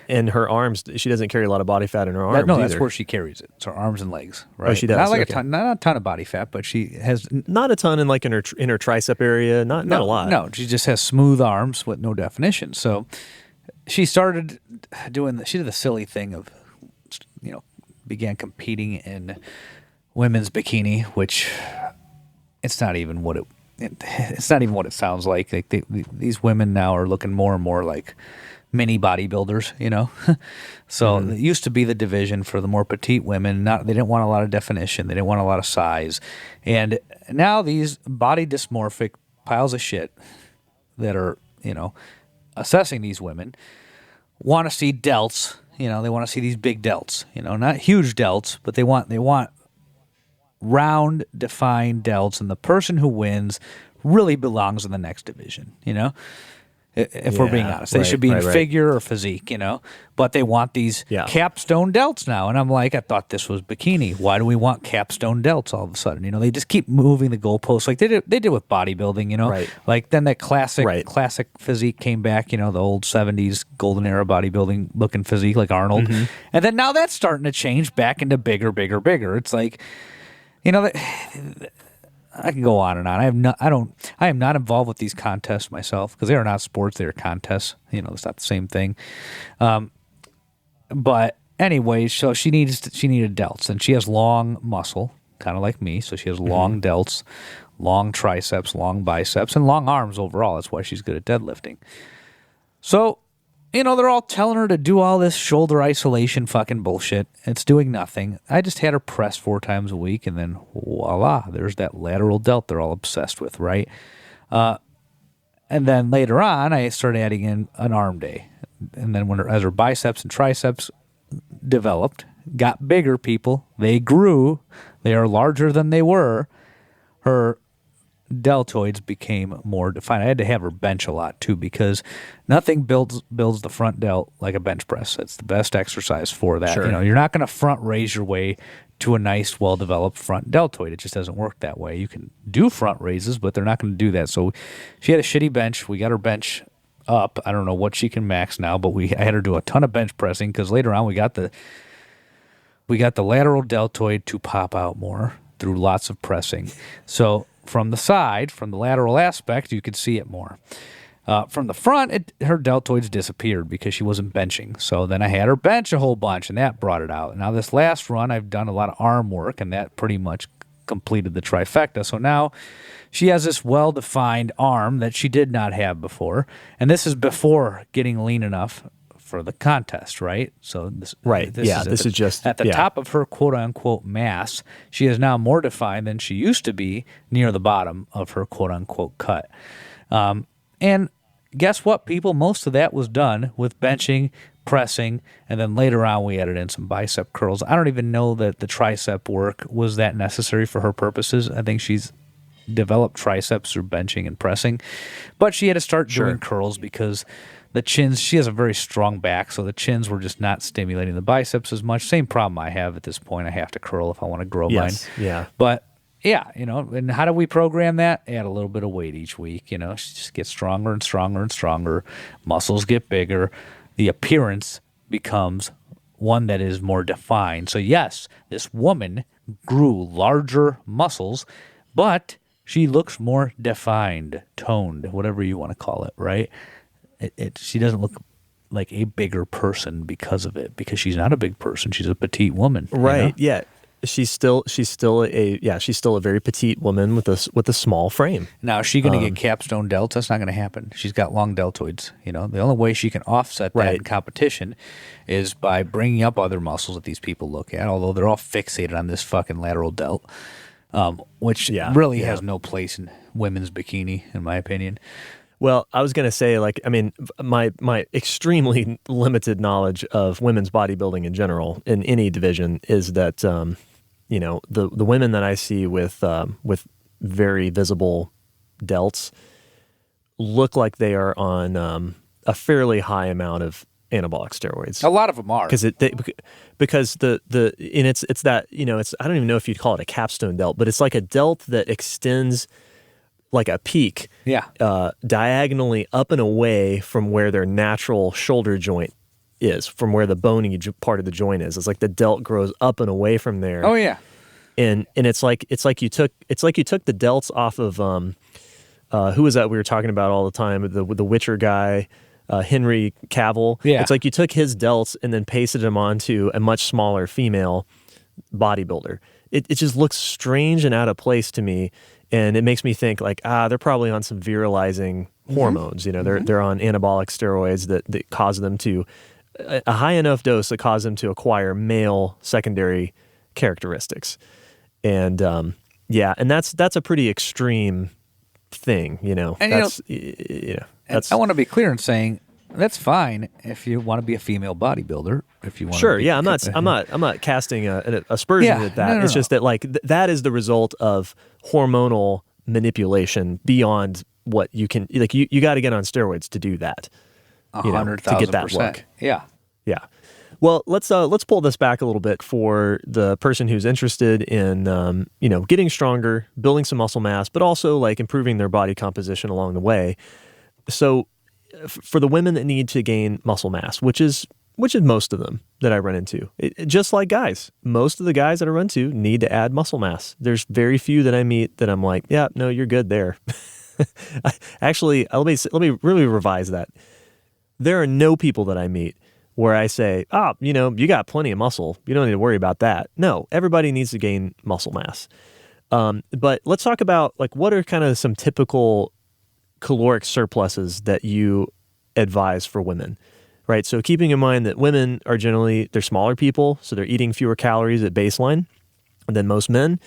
And her arms, she doesn't carry a lot of body fat in her arms either. That's where she carries it. It's her arms and legs, right? Oh, she does. Not like not a ton of body fat, but she has... Not a ton in her tricep area, not a lot. No, she just has smooth arms with no definition. So she started she did the silly thing of, began competing in women's bikini, which it's not even what it sounds like. These women now are looking more and more like mini bodybuilders, So it used to be the division for the more petite women. They didn't want a lot of definition. They didn't want a lot of size. And now these body dysmorphic piles of shit that are, assessing these women want to see delts. They want to see these big delts, not huge delts, but they want round, defined delts, and the person who wins really belongs in the next division, if we're being honest. They should be in figure or physique, but they want these capstone delts now. And I'm like, I thought this was bikini. Why do we want capstone delts all of a sudden? They just keep moving the goalposts like they did with bodybuilding, Like then that classic physique came back, the old 70s golden era bodybuilding looking physique like Arnold. Mm-hmm. And then now that's starting to change back into bigger. It's like, I can go on and on. I am not involved with these contests myself because they are not sports; they are contests. It's not the same thing. But anyway, so she needed delts, and she has long muscle, kind of like me. So she has long delts, long triceps, long biceps, and long arms overall. That's why she's good at deadlifting. So, they're all telling her to do all this shoulder isolation fucking bullshit. It's doing nothing. I just had her press 4 times a week, and then voila, there's that lateral delt they're all obsessed with, right? And then later on, I started adding in an arm day. And then as her biceps and triceps developed, got bigger, people, they grew, they are larger than they were, her deltoids became more defined. I had to have her bench a lot too because nothing builds the front delt like a bench press. That's the best exercise for that. Sure. You're not going to front raise your way to a nice, well-developed front deltoid. It just doesn't work that way. You can do front raises, but they're not going to do that. So she had a shitty bench. We got her bench up. I don't know what she can max now, but I had her do a ton of bench pressing because later on we got the lateral deltoid to pop out more through lots of pressing. So from the side, from the lateral aspect, you could see it more. From the front, her deltoids disappeared because she wasn't benching. So then I had her bench a whole bunch, and that brought it out. Now this last run, I've done a lot of arm work, and that pretty much completed the trifecta. So now she has this well-defined arm that she did not have before, and this is before getting lean enough for the contest, right? So this is just at the top of her quote-unquote mass. She is now more defined than she used to be near the bottom of her quote-unquote cut. And guess what, people? Most of that was done with benching, pressing, and then later on we added in some bicep curls. I don't even know that the tricep work was that necessary for her purposes. I think she's developed triceps through benching and pressing, but she had to start doing curls because the chins, she has a very strong back, so the chins were just not stimulating the biceps as much. Same problem I have at this point. I have to curl if I want to grow mine. Yeah. But yeah, and how do we program that? Add a little bit of weight each week, she just gets stronger and stronger and stronger. Muscles get bigger. The appearance becomes one that is more defined. So yes, this woman grew larger muscles, but she looks more defined, toned, whatever you want to call it, right? She doesn't look like a bigger person because of it, because she's not a big person. She's a petite woman. Right, yeah. she's still a very petite woman with a small frame. Now, is she going to get capstone delts? That's not going to happen. She's got long deltoids. The only way she can offset that in competition is by bringing up other muscles that these people look at, although they're all fixated on this fucking lateral delt, which really has no place in women's bikini, in my opinion. Well, I was going to say, my extremely limited knowledge of women's bodybuilding in general in any division is that, the women that I see with very visible delts look like they are on a fairly high amount of anabolic steroids. A lot of them are because it's that I don't even know if you'd call it a capstone delt, but it's like a delt that extends like a peak, diagonally up and away from where their natural shoulder joint is, from where the bony part of the joint is. It's like the delt grows up and away from there. Oh yeah, and it's like you took the delts off of who was that we were talking about all the time, the Witcher guy, Henry Cavill. Yeah, it's like you took his delts and then pasted them onto a much smaller female bodybuilder. It just looks strange and out of place to me. And it makes me think they're probably on some virilizing hormones. They're on anabolic steroids that cause them to a high enough dose that cause them to acquire male secondary characteristics. And and that's a pretty extreme thing. And I want to be clear in saying that's fine if you want to be a female bodybuilder. If you want, sure, I'm not casting an aspersion at that. No. It's just that that is the result of hormonal manipulation beyond what you can. You got to get on steroids to do that. 100,000%. To get that look. Yeah. Well, let's pull this back a little bit for the person who's interested in getting stronger, building some muscle mass, but also improving their body composition along the way. So, for the women that need to gain muscle mass, which is most of them that I run into, just like guys, most of the guys that I run to need to add muscle mass. There's very few that I meet that I'm like, yeah, no, you're good there. Actually, let me really revise that. There are no people that I meet where I say, you got plenty of muscle. You don't need to worry about that. No, everybody needs to gain muscle mass. But let's talk about what are kind of some typical caloric surpluses that you advise for women, right? So keeping in mind that women are they're smaller people, so they're eating fewer calories at baseline than most men.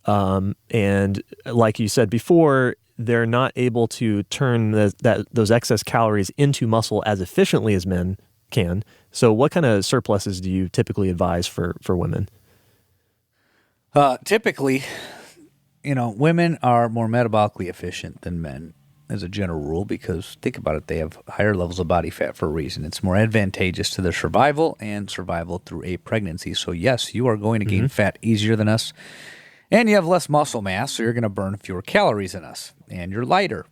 And like you said before, they're not able to turn those excess calories into muscle as efficiently as men can. So what kind of surpluses do you typically advise for women? Typically, women are more metabolically efficient than men as a general rule, because think about it, they have higher levels of body fat for a reason. It's more advantageous to their survival and survival through a pregnancy. So yes, you are going to gain fat easier than us, and you have less muscle mass, so you're going to burn fewer calories than us, and you're lighter,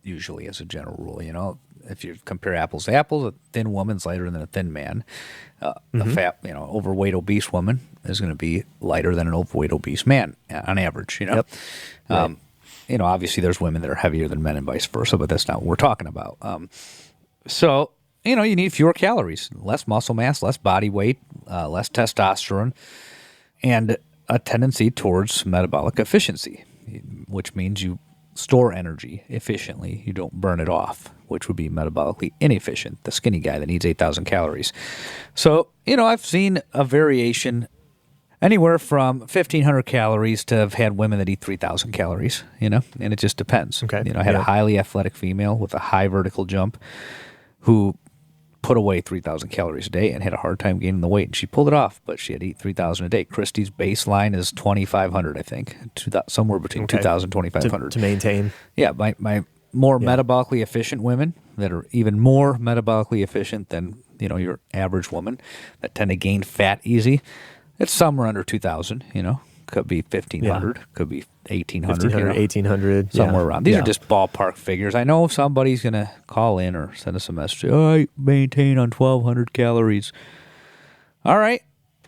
usually as a general rule. If you compare apples to apples, a thin woman's lighter than a thin man. A fat, overweight, obese woman is going to be lighter than an overweight, obese man on average. Yep. Right. Obviously there's women that are heavier than men and vice versa, but that's not what we're talking about. So, you need fewer calories, less muscle mass, less body weight, less testosterone, and a tendency towards metabolic efficiency, which means you store energy efficiently. You don't burn it off, which would be metabolically inefficient, the skinny guy that needs 8,000 calories. So, I've seen a variation anywhere from 1,500 calories to have had women that eat 3,000 calories, and it just depends. Okay. I had a highly athletic female with a high vertical jump who put away 3,000 calories a day and had a hard time gaining the weight, and she pulled it off, but she had to eat 3,000 a day. Christy's baseline is 2,500, I think, somewhere between 2,000 and 2,500. To maintain. Yeah, my more metabolically efficient women that are even more metabolically efficient than, your average woman that tend to gain fat easy, it's somewhere under 2,000, could be 1,500, could be 1,800. 1,800. Somewhere around. These are just ballpark figures. I know somebody's going to call in or send us a message. I maintain on 1,200 calories. All right.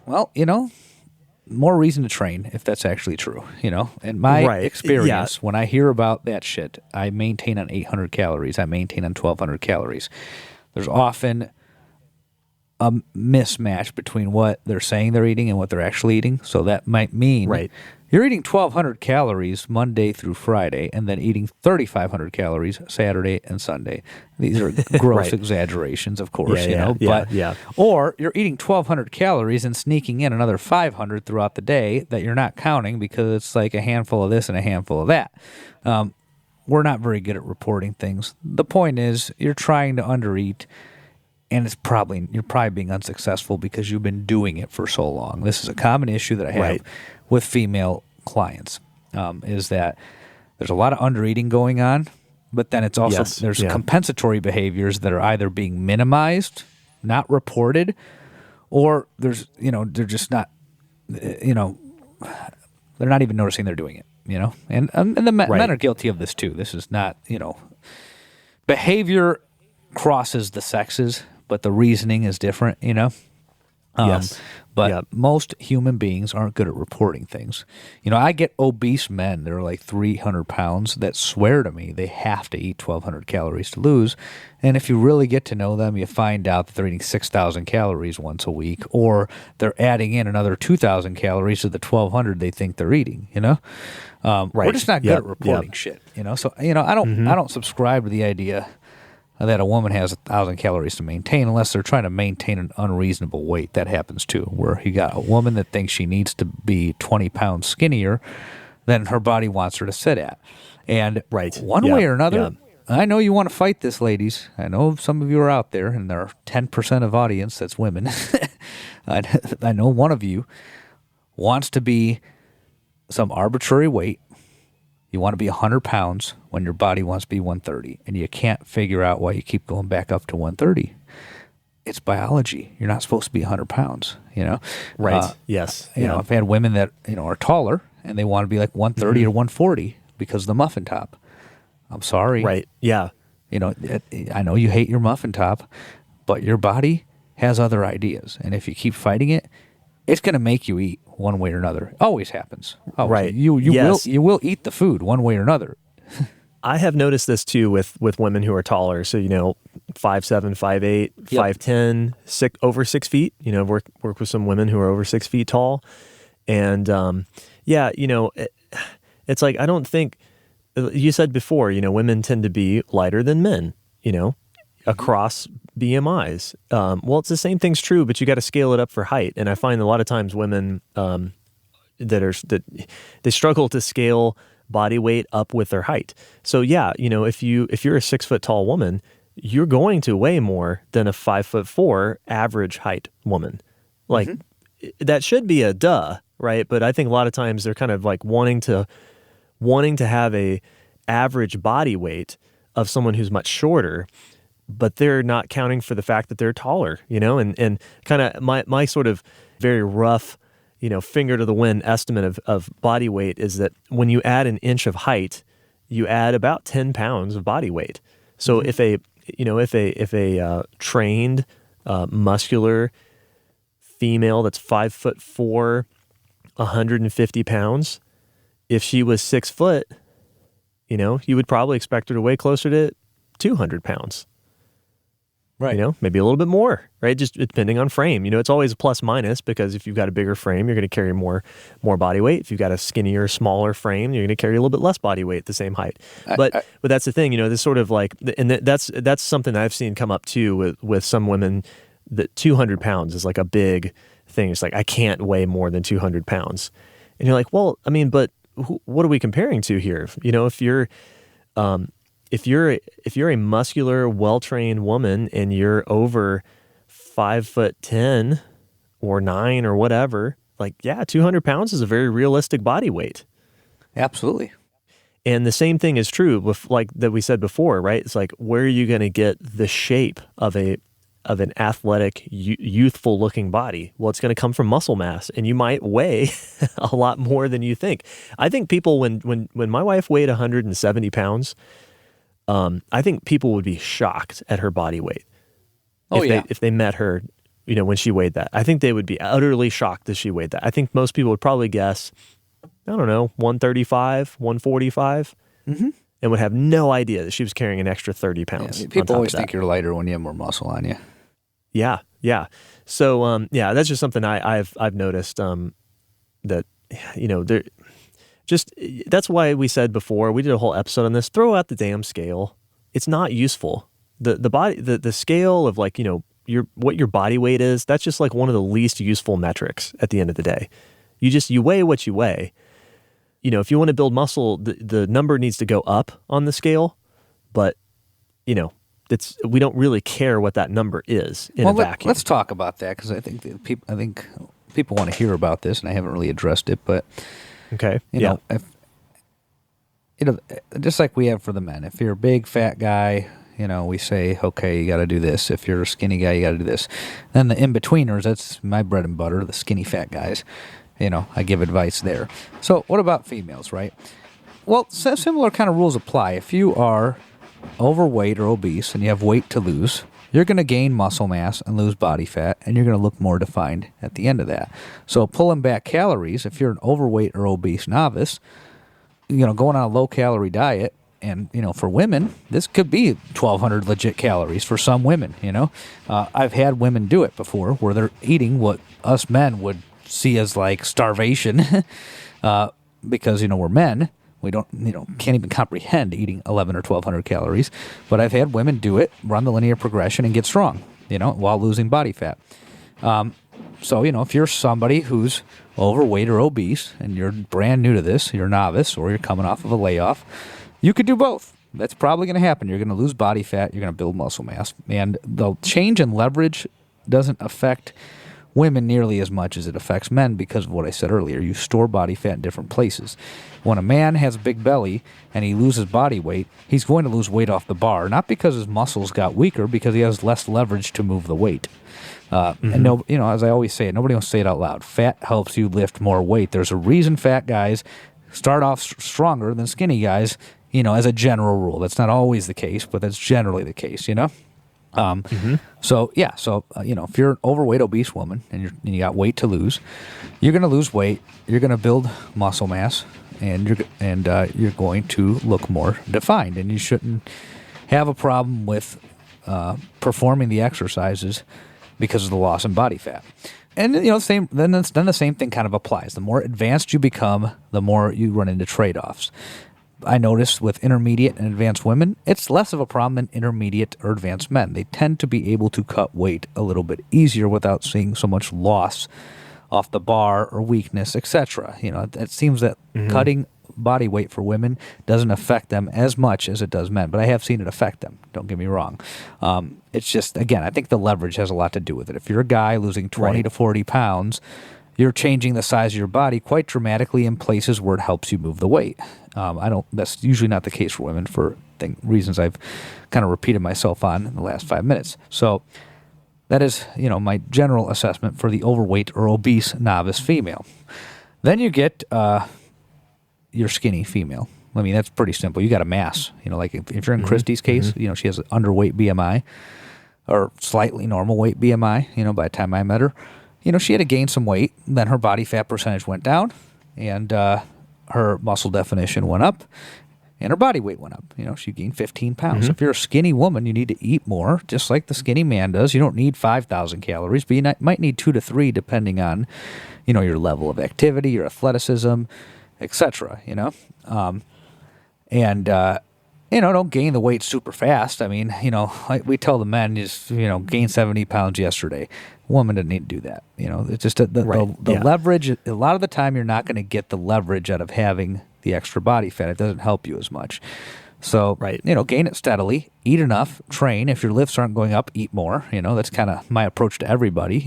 Well, more reason to train if that's actually true, In my experience, when I hear about that shit, I maintain on 800 calories. I maintain on 1,200 calories. There's often a mismatch between what they're saying they're eating and what they're actually eating. So that might mean you're eating 1,200 calories Monday through Friday and then eating 3,500 calories Saturday and Sunday. These are gross exaggerations, of course, or you're eating 1,200 calories and sneaking in another 500 throughout the day that you're not counting because it's like a handful of this and a handful of that. We're not very good at reporting things. The point is you're trying to undereat, and you're probably being unsuccessful because you've been doing it for so long. This is a common issue that I have with female clients, is that there's a lot of undereating going on, but then it's also there's compensatory behaviors that are either being minimized, not reported, or they're just not, they're not even noticing they're doing it. And the men are guilty of this too. This is not, behavior crosses the sexes, but the reasoning is different, But most human beings aren't good at reporting things. I get obese men, they're like 300 pounds, that swear to me they have to eat 1,200 calories to lose. And if you really get to know them, you find out that they're eating 6,000 calories once a week, or they're adding in another 2,000 calories to the 1,200 they think they're eating, We're just not good at reporting shit, So, I don't subscribe to the idea that a woman has 1,000 calories to maintain unless they're trying to maintain an unreasonable weight. That happens too, where you got a woman that thinks she needs to be 20 pounds skinnier than her body wants her to sit at. And one way or another, I know you want to fight this, ladies. I know some of you are out there, and there are 10% of audience that's women. I know one of you wants to be some arbitrary weight. You want to be 100 pounds when your body wants to be 130, and you can't figure out why you keep going back up to 130. It's biology. You're not supposed to be 100 pounds, Yes. I've had women that, are taller, and they want to be like 130 or 140 because of the muffin top. I'm sorry. Right. Yeah. I know you hate your muffin top, but your body has other ideas, and if you keep fighting it, it's going to make you eat one way or another. It always happens. Always. Right. You will eat the food one way or another. I have noticed this too with women who are taller. So, 5'7", 5'8", 5'10", over 6 feet. Work with some women who are over 6 feet tall. And it's like, I don't think, you said before, women tend to be lighter than men, across BMIs. Well, it's the same thing's true, but you got to scale it up for height. And I find a lot of times women that they struggle to scale body weight up with their height. So if you're a 6 foot tall woman, you're going to weigh more than a 5'4" average height woman. Like that should be a duh, right? But I think a lot of times they're kind of like wanting to have a average body weight of someone who's much shorter, but they're not counting for the fact that they're taller, and kind of my sort of very rough, finger to the wind estimate of body weight is that when you add an inch of height, you add about 10 pounds of body weight. So if a trained, muscular female that's 5'4", 150 pounds, if she was 6 foot, you would probably expect her to weigh closer to 200 pounds. Right. Maybe a little bit more, right? Just depending on frame. It's always a plus minus, because if you've got a bigger frame, you're going to carry more body weight. If you've got a skinnier, smaller frame, you're going to carry a little bit less body weight at the same height. But that's the thing, this sort of like, and that's something that I've seen come up too with some women, that 200 pounds is like a big thing. It's like, I can't weigh more than 200 pounds. And you're like, well, I mean, but what are we comparing to here? If you're a muscular, well-trained woman and you're over 5'10" or 9 or whatever, 200 pounds is a very realistic body weight. Absolutely. And the same thing is true with that we said before, right? It's like, where are you going to get the shape of an athletic, youthful looking body? Well, it's going to come from muscle mass, and you might weigh a lot more than you think. I think people, when my wife weighed 170 pounds, I think people would be shocked at her body weight. If they met her, when she weighed that. I think they would be utterly shocked that she weighed that. I think most people would probably guess, I don't know, 135, 145, and would have no idea that she was carrying an extra 30 pounds. People always think you're lighter when you have more muscle on you. Yeah. Yeah. So yeah, that's just something I've noticed that there just that's why we said before we did a whole episode on this. Throw out the damn scale. It's not useful. The body the scale of like what your body weight is. That's just like one of the least useful metrics at the end of the day. You weigh what you weigh. If you want to build muscle, the number needs to go up on the scale, but we don't really care what that number is in a vacuum. Let's talk about that because I think people want to hear about this, and I haven't really addressed it. But okay, if just like we have for the men, if you're a big fat guy, we say, okay, you got to do this. If you're a skinny guy, you got to do this. Then the in-betweeners, that's my bread and butter, the skinny fat guys. I give advice there. So what about females, right? Well, similar kind of rules apply. If you are overweight or obese and you have weight to lose, you're going to gain muscle mass and lose body fat, and you're going to look more defined at the end of that. So pulling back calories, if you're an overweight or obese novice, going on a low-calorie diet, and, for women, this could be 1,200 legit calories for some women, I've had women do it before where they're eating what us men would see as like starvation because, we're men. We don't, can't even comprehend eating 1,100 or 1,200 calories. But I've had women do it, run the linear progression, and get strong, while losing body fat. So, if you're somebody who's overweight or obese and you're brand new to this, you're a novice, or you're coming off of a layoff, you could do both. That's probably going to happen. You're going to lose body fat. You're going to build muscle mass. And the change in leverage doesn't affect women nearly as much as it affects men because of what I said earlier. You store body fat in different places. When a man has a big belly and he loses body weight, he's going to lose weight off the bar, not because his muscles got weaker, because he has less leverage to move the weight. And as I always say, nobody wants to say it out loud. Fat helps you lift more weight. There's a reason fat guys start off stronger than skinny guys, as a general rule. That's not always the case, but that's generally the case, So if you're an overweight, obese woman and you got weight to lose, you're going to lose weight. You're going to build muscle mass, and you're going to look more defined. And you shouldn't have a problem with performing the exercises because of the loss in body fat. And the same thing kind of applies. The more advanced you become, the more you run into trade-offs. I noticed with intermediate and advanced women, it's less of a problem than intermediate or advanced men. They tend to be able to cut weight a little bit easier without seeing so much loss off the bar or weakness, etc. It seems that cutting body weight for women doesn't affect them as much as it does men, but I have seen it affect them. Don't get me wrong. It's just, again, I think the leverage has a lot to do with it. If you're a guy losing 20 to 40 pounds, you're changing the size of your body quite dramatically in places where it helps you move the weight. That's usually not the case for women for reasons I've kind of repeated myself on in the last 5 minutes. So that is, my general assessment for the overweight or obese novice female. Then you get your skinny female. I mean, that's pretty simple. You got a mass. Like if you're in Christy's case, she has an underweight BMI or slightly normal weight BMI, by the time I met her. She had to gain some weight, then her body fat percentage went down, and her muscle definition went up, and her body weight went up. She gained 15 pounds. If you're a skinny woman, you need to eat more, just like the skinny man does. You don't need 5,000 calories, but you might need 2 to 3 depending on, your level of activity, your athleticism, etc., don't gain the weight super fast. I mean, like we tell the men, just, gain 70 pounds yesterday. Woman doesn't need to do that. It's just the leverage. A lot of the time, you're not going to get the leverage out of having the extra body fat. It doesn't help you as much. So, gain it steadily, eat enough, train. If your lifts aren't going up, eat more. That's kind of my approach to everybody,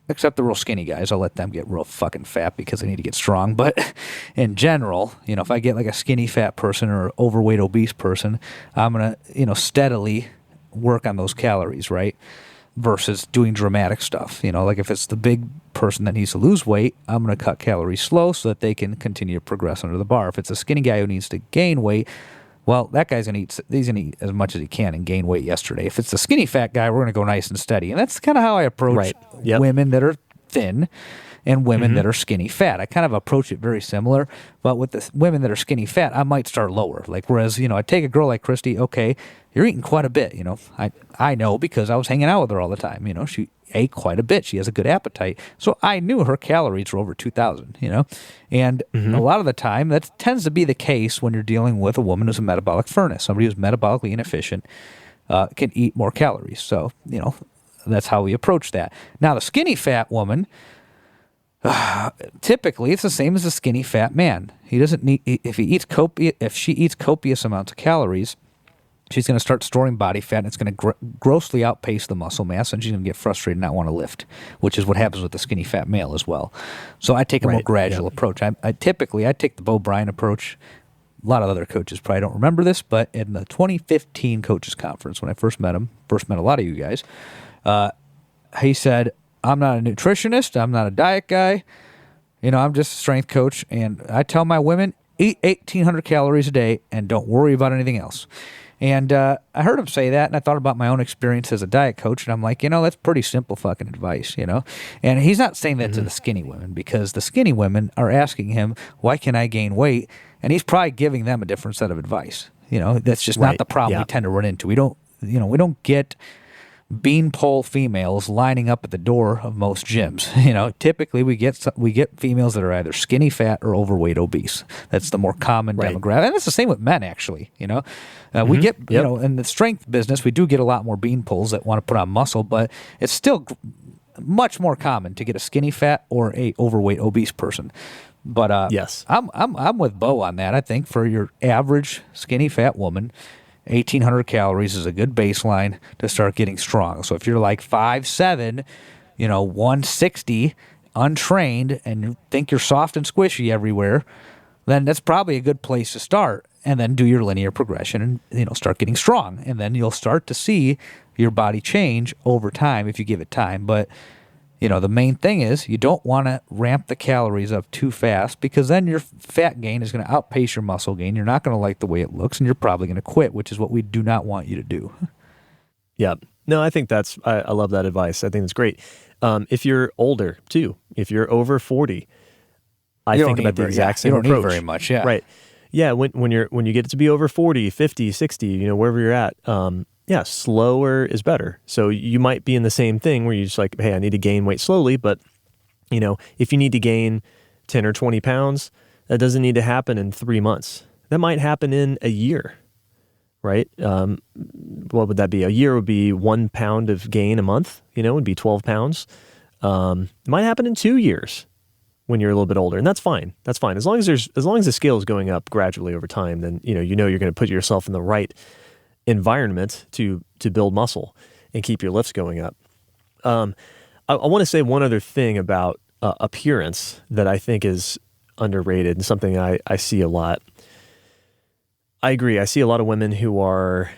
except the real skinny guys. I'll let them get real fucking fat because they need to get strong. But in general, if I get like a skinny fat person or overweight obese person, I'm going to, steadily work on those calories, right? Versus doing dramatic stuff. Like if it's the big person that needs to lose weight, I'm going to cut calories slow so that they can continue to progress under the bar. If it's a skinny guy who needs to gain weight, well, that guy's going to eat as much as he can and gain weight yesterday. If it's the skinny fat guy, we're going to go nice and steady. And that's kind of how I approach women that are thin and women that are skinny fat. I kind of approach it very similar, but with the women that are skinny fat, I might start lower. Like, whereas, I take a girl like Christy, okay, you're eating quite a bit, I know because I was hanging out with her all the time, she ate quite a bit. She has a good appetite. So I knew her calories were over 2,000, and a lot of the time that tends to be the case when you're dealing with a woman who's a metabolic furnace, somebody who's metabolically inefficient, can eat more calories. So, that's how we approach that. Now, the skinny fat woman, typically it's the same as a skinny fat man. He doesn't need, if she eats copious amounts of calories, she's going to start storing body fat, and it's going to grossly outpace the muscle mass, and she's going to get frustrated and not want to lift, which is what happens with the skinny fat male as well. So I take a more gradual approach. I typically take the Bo Bryan approach. A lot of other coaches probably don't remember this, but in the 2015 coaches conference, when I first met a lot of you guys, he said, I'm not a nutritionist, I'm not a diet guy, I'm just a strength coach, and I tell my women, eat 1,800 calories a day and don't worry about anything else. And I heard him say that, and I thought about my own experience as a diet coach, and I'm like, that's pretty simple fucking advice, And he's not saying that to the skinny women, because the skinny women are asking him, why can I gain weight? And he's probably giving them a different set of advice. That's just not the problem we tend to run into. We don't get beanpole females lining up at the door of most gyms. Typically we get females that are either skinny fat or overweight obese. That's the more common demographic, and it's the same with men actually. We get in the strength business, we do get a lot more beanpoles that want to put on muscle, but it's still much more common to get a skinny fat or a overweight obese person. But yes, I'm with Bo on that. I think for your average skinny fat woman, 1,800 calories is a good baseline to start getting strong. So if you're like 5'7", 160, untrained, and you think you're soft and squishy everywhere, then that's probably a good place to start. And then do your linear progression and start getting strong. And then you'll start to see your body change over time if you give it time. But the main thing is you don't want to ramp the calories up too fast, because then your fat gain is going to outpace your muscle gain. You're not going to like the way it looks, and you're probably going to quit, which is what we do not want you to do. Yeah. No, I think I love that advice. I think it's great. If you're older too, if you're over 40, I think about the exact same approach. You don't need very much, yeah. Right. Yeah, when you get it to be over 40, 50, 60, wherever you're at, slower is better. So you might be in the same thing where you're just like, hey, I need to gain weight slowly, but if you need to gain 10 or 20 pounds, that doesn't need to happen in 3 months. That might happen in a year, right? What would that be? A year would be 1 pound of gain a month, would be 12 pounds. It might happen in 2 years when you're a little bit older, and that's fine. That's fine. As long as the scale is going up gradually over time, then you're going to put yourself in the right environment to build muscle and keep your lifts going up. I want to say one other thing about appearance that I think is underrated and something I see a lot. I agree. I see a lot of women who are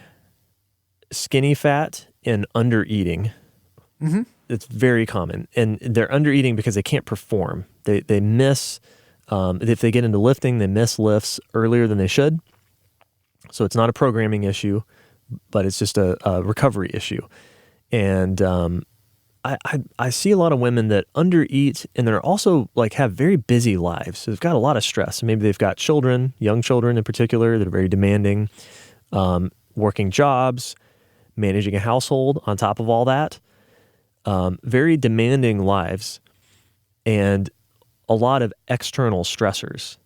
skinny fat and under eating. Mm-hmm. It's very common, and they're under eating because they can't perform. They miss, if they get into lifting, they miss lifts earlier than they should. So it's not a programming issue, but it's just a recovery issue. And I see a lot of women that undereat, and they're also have very busy lives. So they've got a lot of stress. Maybe they've got children, young children in particular, that are very demanding, working jobs, managing a household on top of all that. Very demanding lives, and a lot of external stressors.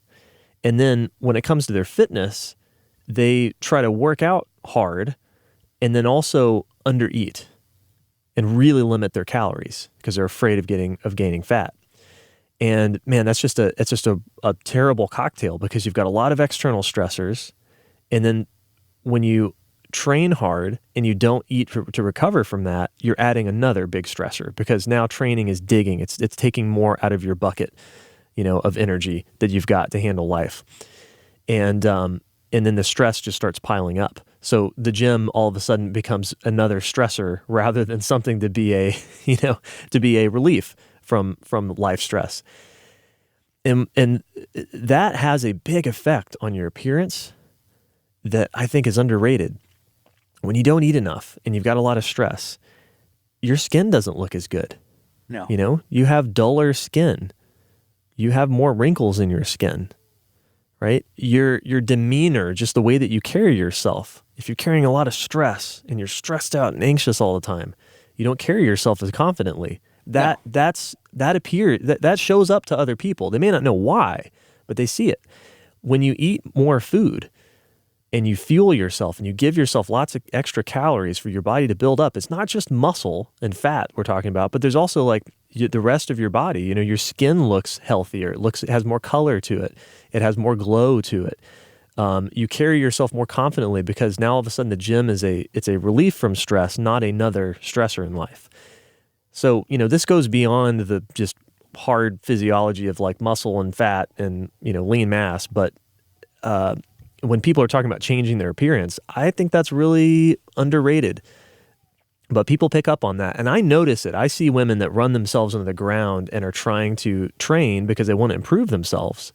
And then when it comes to their fitness, they try to work out hard and then also undereat and really limit their calories because they're afraid of gaining fat. And man, it's just a terrible cocktail, because you've got a lot of external stressors, and then when you train hard and you don't eat to recover from that, you're adding another big stressor, because now training is digging. It's taking more out of your bucket, of energy that you've got to handle life. And then the stress just starts piling up. So the gym all of a sudden becomes another stressor rather than something to be a relief from life stress. And that has a big effect on your appearance that I think is underrated. When you don't eat enough and you've got a lot of stress, your skin doesn't look as good. No. You know, you have duller skin. You have more wrinkles in your skin, right? Your demeanor, just the way that you carry yourself. If you're carrying a lot of stress and you're stressed out and anxious all the time, you don't carry yourself as confidently. That shows up to other people. They may not know why, but they see it. When you eat more food and you fuel yourself and you give yourself lots of extra calories for your body to build up, it's not just muscle and fat we're talking about, but there's also like the rest of your body. You know, your skin looks healthier. It has more color to it. It has more glow to it. You carry yourself more confidently because now all of a sudden the gym it's a relief from stress, not another stressor in life. So, you know, this goes beyond the just hard physiology of like muscle and fat and, you know, lean mass. But when people are talking about changing their appearance, I think that's really underrated. But people pick up on that. And I notice it. I see women that run themselves into the ground and are trying to train because they want to improve themselves.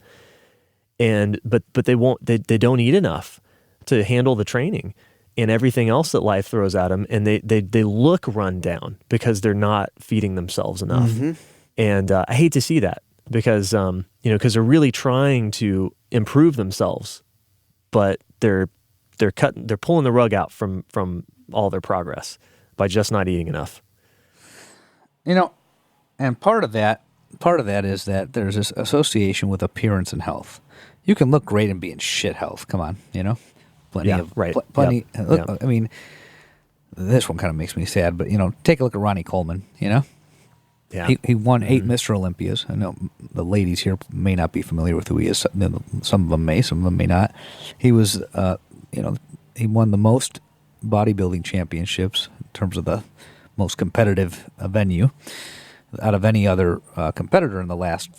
But they don't eat enough to handle the training and everything else that life throws at them, and they look run down because they're not feeding themselves enough. Mm-hmm. And I hate to see that because because they're really trying to improve themselves, but they're pulling the rug out from all their progress by just not eating enough. You know, and part of that is that there's this association with appearance and health. You can look great and be in shit health. Come on, you know. Plenty. Yep. I mean, this one kind of makes me sad, but, you know, take a look at Ronnie Coleman, you know? Yeah. He won 8 Mr. Olympias. I know the ladies here may not be familiar with who he is. Some of them may, some of them may not. He was, he won the most bodybuilding championships in terms of the most competitive venue out of any other competitor in the last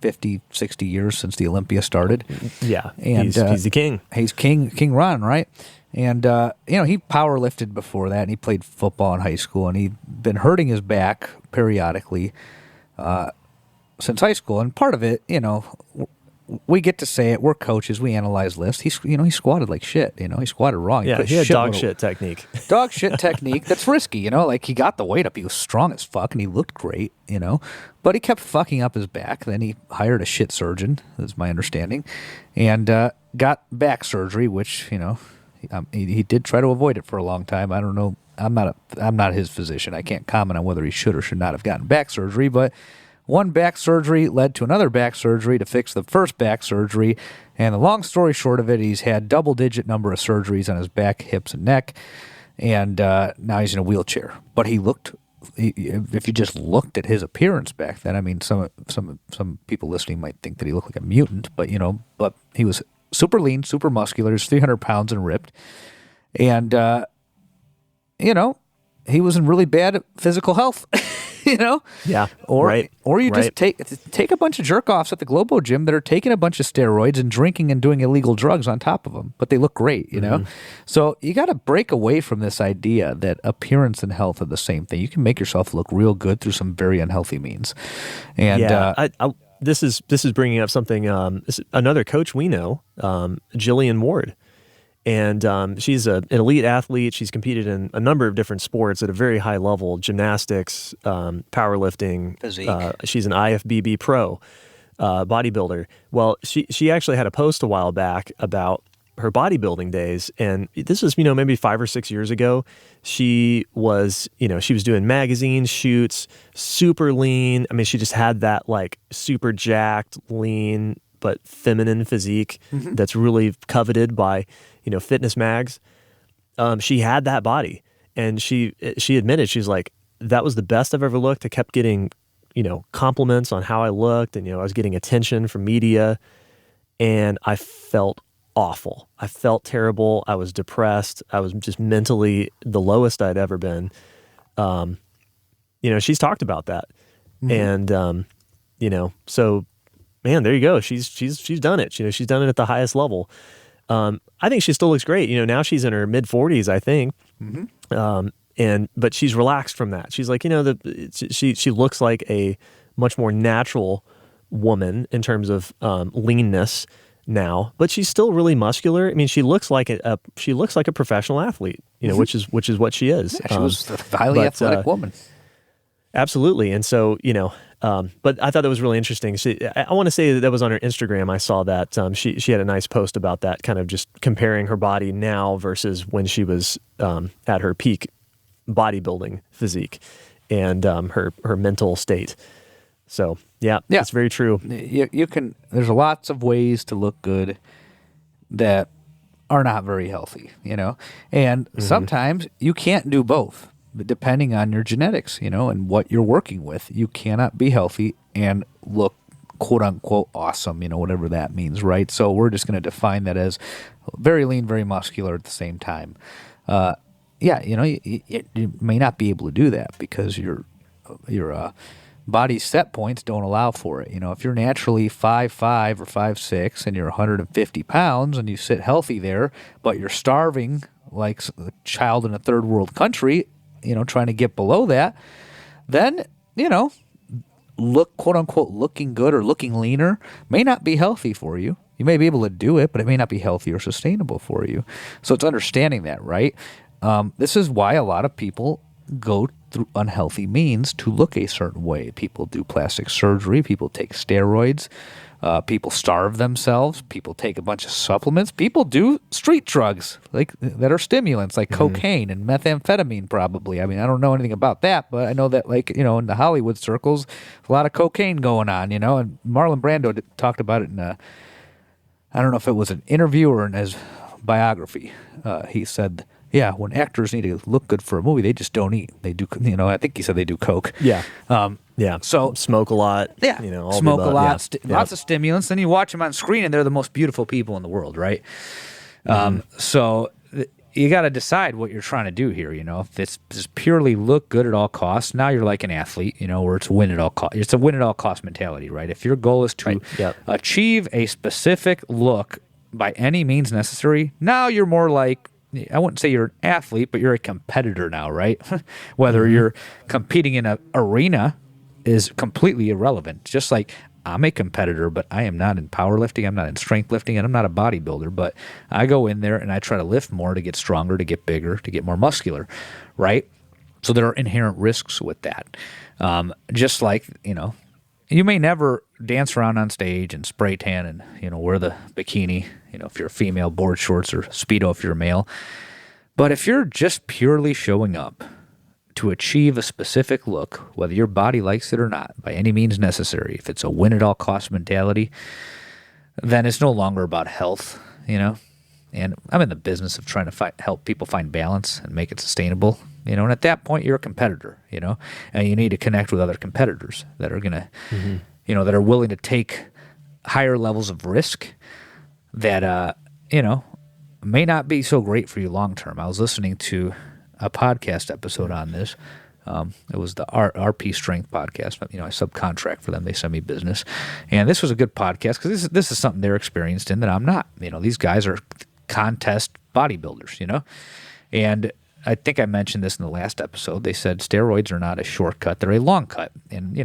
50, 60 years since the Olympia started. Yeah, and he's the king. He's King Ron, right? And, he power lifted before that, and he played football in high school, and he'd been hurting his back periodically since high school. And part of it, we get to say it. We're coaches. We analyze lifts. He squatted like shit. He squatted wrong. Yeah, he had dog shit technique. Dog shit technique. That's risky. Like he got the weight up. He was strong as fuck, and he looked great. But he kept fucking up his back. Then he hired a shit surgeon, is my understanding, and got back surgery, which he did try to avoid it for a long time. I don't know. I'm not his physician. I can't comment on whether he should or should not have gotten back surgery, but. One back surgery led to another back surgery to fix the first back surgery. And the long story short of it, he's had double-digit number of surgeries on his back, hips, and neck. And now he's in a wheelchair. But if you just looked at his appearance back then, I mean, some people listening might think that he looked like a mutant. But he was super lean, super muscular. He was 300 pounds and ripped. And, he was in really bad physical health. Yeah. Or you just take a bunch of jerk-offs at the Globo gym that are taking a bunch of steroids and drinking and doing illegal drugs on top of them, but they look great, Mm-hmm. So you got to break away from this idea that appearance and health are the same thing. You can make yourself look real good through some very unhealtty means. And this is bringing up something. Another coach we know, Jillian Ward. And she's an elite athlete. She's competed in a number of different sports at a very high level, gymnastics, powerlifting. Physique. She's an IFBB pro bodybuilder. Well, she actually had a post a while back about her bodybuilding days. And this was, maybe 5 or 6 years ago. She was doing magazine shoots, super lean. I mean, she just had that like super jacked, lean, but feminine physique mm-hmm. that's really coveted by, fitness mags. She had that body, and she admitted, she's like, that was the best I've ever looked. I kept getting, compliments on how I looked, and I was getting attention from media, and I felt awful. I felt terrible. I was depressed. I was just mentally the lowest I'd ever been. She's talked about that, mm-hmm. and so. Man, there you go. She's done it. She's done it at the highest level. I think she still looks great. Now she's in her mid 40s, I think. Mm-hmm. But she's relaxed from that. She's like, she looks like a much more natural woman in terms of leanness now. But she's still really muscular. I mean, she looks like a professional athlete. Mm-hmm. which is what she is. Yeah, she was a highly athletic woman. Absolutely. And so, but I thought that was really interesting. I want to say that was on her Instagram. I saw that she had a nice post about that, kind of just comparing her body now versus when she was at her peak bodybuilding physique and her mental state. So, yeah, it's very true. You can. There's lots of ways to look good that are not very healthy, and sometimes you can't do both. But depending on your genetics, and what you're working with, you cannot be healthy and look quote unquote awesome, whatever that means, right? So we're just going to define that as very lean, very muscular at the same time. You may not be able to do that because your body's set points don't allow for it. If you're naturally 5'5" or 5'6" and you're 150 pounds and you sit healthy there, but you're starving like a child in a third world country, trying to get below that, then, look, quote unquote, looking good or looking leaner may not be healthy for you. You may be able to do it, but it may not be healthy or sustainable for you. So it's understanding that, right? This is why a lot of people go through unhealthy means to look a certain way. People do plastic surgery. People take steroids. People starve themselves. People take a bunch of supplements. People do street drugs that are stimulants, like cocaine and methamphetamine, probably. I mean, I don't know anything about that, but I know that, in the Hollywood circles, a lot of cocaine going on, and Marlon Brando talked about it in I don't know if it was an interview or in his biography. He said, yeah, when actors need to look good for a movie, they just don't eat. They do, I think he said they do coke. Yeah. Yeah. So smoke a lot. Yeah. All smoke a lot. Yeah. Lots of stimulants. Then you watch them on screen, and they're the most beautiful people in the world, right? So you got to decide what you're trying to do here. If it's just purely look good at all costs, now you're like an athlete. Where it's win at all cost. It's a win at all cost mentality, right? If your goal is to achieve a specific look by any means necessary, now you're more like, I wouldn't say you're an athlete, but you're a competitor now, right? Whether you're competing in an arena is completely irrelevant. Just like I'm a competitor, but I am not in powerlifting, I'm not in strength lifting, and I'm not a bodybuilder, but I go in there and I try to lift more to get stronger, to get bigger, to get more muscular, right? So there are inherent risks with that. Just like, you may never dance around on stage and spray tan and, wear the bikini, if you're a female, board shorts, or Speedo if you're a male. But if you're just purely showing up to achieve a specific look, whether your body likes it or not, by any means necessary, if it's a win-at-all-cost mentality, then it's no longer about health, And I'm in the business of trying to help people find balance and make it sustainable, and at that point, you're a competitor, and you need to connect with other competitors that are going to, that are willing to take higher levels of risk that, may not be so great for you long term. I was listening to a podcast episode on this. It was the RP Strength podcast. I subcontract for them. They send me business. And this was a good podcast because this is something they're experienced in that I'm not. These guys are contest bodybuilders, And I think I mentioned this in the last episode. They said steroids are not a shortcut. They're a long cut. And,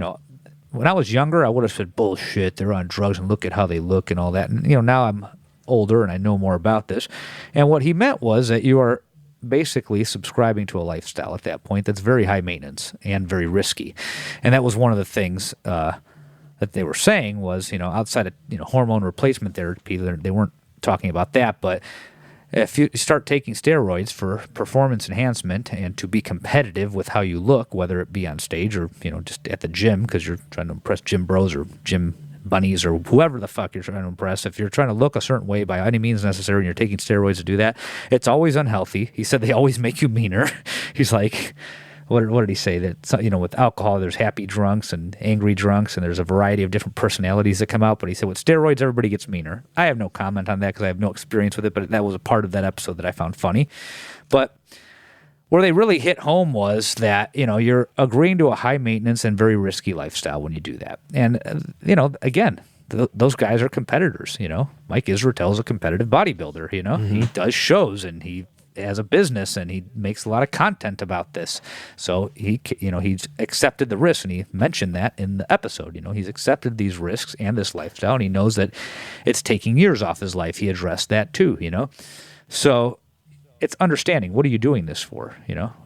when I was younger, I would have said, bullshit, they're on drugs and look at how they look and all that. And, now I'm older and I know more about this. And what he meant was that you are basically subscribing to a lifestyle at that point that's very high maintenance and very risky. And that was one of the things that they were saying was, outside of, hormone replacement therapy, they weren't talking about that, but if you start taking steroids for performance enhancement and to be competitive with how you look, whether it be on stage or, just at the gym because you're trying to impress gym bros or gym bunnies or whoever the fuck you're trying to impress, if you're trying to look a certain way by any means necessary and you're taking steroids to do that, it's always unhealthy. He said they always make you meaner. He's like, what did he say? That, with alcohol, there's happy drunks and angry drunks, and there's a variety of different personalities that come out. But he said with steroids, everybody gets meaner. I have no comment on that because I have no experience with it, but that was a part of that episode that I found funny. But where they really hit home was that, you're agreeing to a high maintenance and very risky lifestyle when you do that. And, again, those guys are competitors, Mike Israetel is a competitive bodybuilder, He does shows and he has a business and he makes a lot of content about this. So he's accepted the risk, and he mentioned that in the episode. He's accepted these risks and this lifestyle, and he knows that it's taking years off his life. He addressed that too, So it's understanding, what are you doing this for?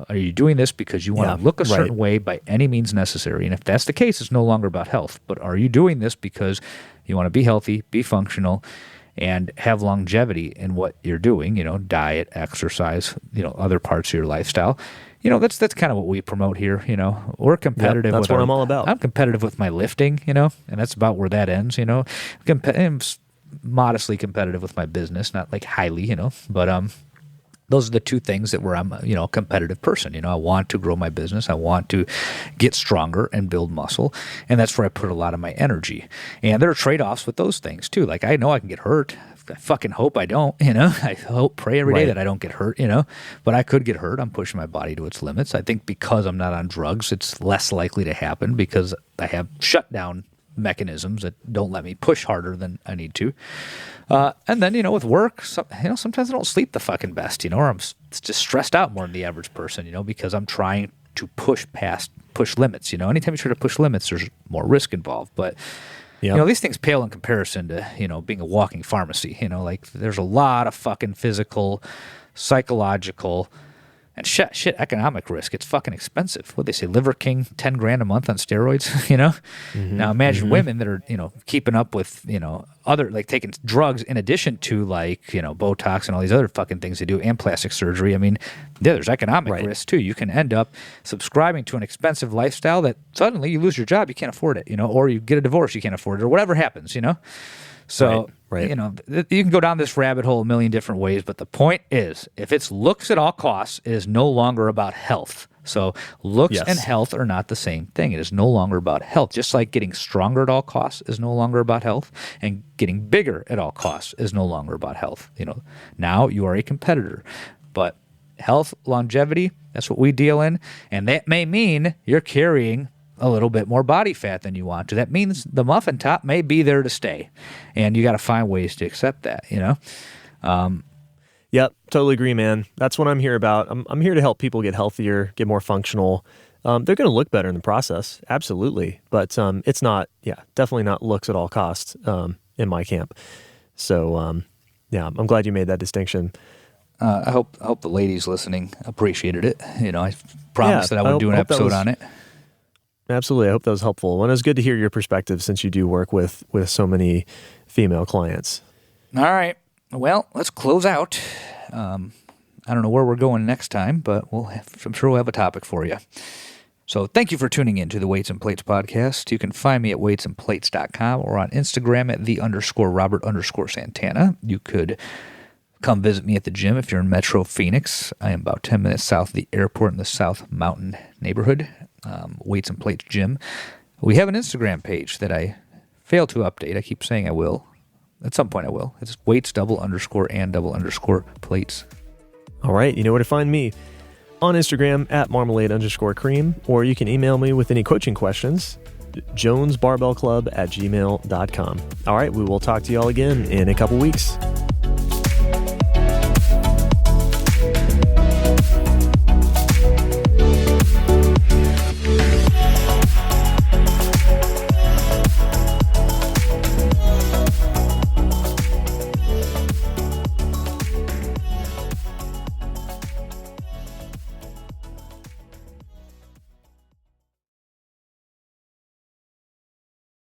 Are you doing this because you want to look a certain way by any means necessary? And if that's the case, it's no longer about health. But are you doing this because you want to be healthy, be functional, and have longevity in what you're doing, diet, exercise, other parts of your lifestyle? That's kind of what we promote here. We're competitive. That's what I'm all about. I'm competitive with my lifting, and that's about where that ends. I'm modestly competitive with my business, not like highly, but those are the two things that where I'm, a competitive person. I want to grow my business. I want to get stronger and build muscle. And that's where I put a lot of my energy. And there are trade-offs with those things too. Like, I know I can get hurt. I fucking hope I don't, I pray every day that I don't get hurt, but I could get hurt. I'm pushing my body to its limits. I think because I'm not on drugs, it's less likely to happen because I have shutdown mechanisms that don't let me push harder than I need to. And then, with work, sometimes I don't sleep the fucking best, or I'm just stressed out more than the average person, because I'm trying to push limits. Anytime you try to push limits, there's more risk involved. But, these things pale in comparison to, being a walking pharmacy. Like, there's a lot of fucking physical, psychological, and shit, economic risk. It's fucking expensive. What they say, Liver King, $10,000 a month on steroids, Now imagine women that are, keeping up with, other, like, taking drugs in addition to, like, Botox and all these other fucking things they do, and plastic surgery. I mean, there's economic risk too. You can end up subscribing to an expensive lifestyle that suddenly you lose your job, you can't afford it, or you get a divorce, you can't afford it, or whatever happens, So, you can go down this rabbit hole a million different ways, but the point is, if it's looks at all costs, it is no longer about health. So looks and health are not the same thing. It is no longer about health. Just like getting stronger at all costs is no longer about health, and getting bigger at all costs is no longer about health. Now you are a competitor, but health, longevity, that's what we deal in, and that may mean you're carrying a little bit more body fat than you want to. That means the muffin top may be there to stay, and you got to find ways to accept that, Yep, totally agree, man. That's what I'm here about. I'm here to help people get healthier, get more functional. They're going to look better in the process, absolutely. But it's not, definitely not looks at all costs in my camp. So, I'm glad you made that distinction. I hope the ladies listening appreciated it. I promised that I would do an episode on it. Absolutely. I hope that was helpful. And it was good to hear your perspective since you do work with so many female clients. All right. Well, let's close out. I don't know where we're going next time, but I'm sure we'll have a topic for you. So thank you for tuning in to the Weights and Plates podcast. You can find me at weightsandplates.com or on Instagram at _Robert_Santana. You could come visit me at the gym if you're in Metro Phoenix. I am about 10 minutes south of the airport in the South Mountain neighborhood. Weights and Plates Gym. We have an Instagram page that I fail to update. I keep saying I will. At some point I will. It's weights _and_plates. All right. You know where to find me. On Instagram at marmalade_cream, or you can email me with any coaching questions. jonesbarbellclub@gmail.com. All right. We will talk to you all again in a couple weeks.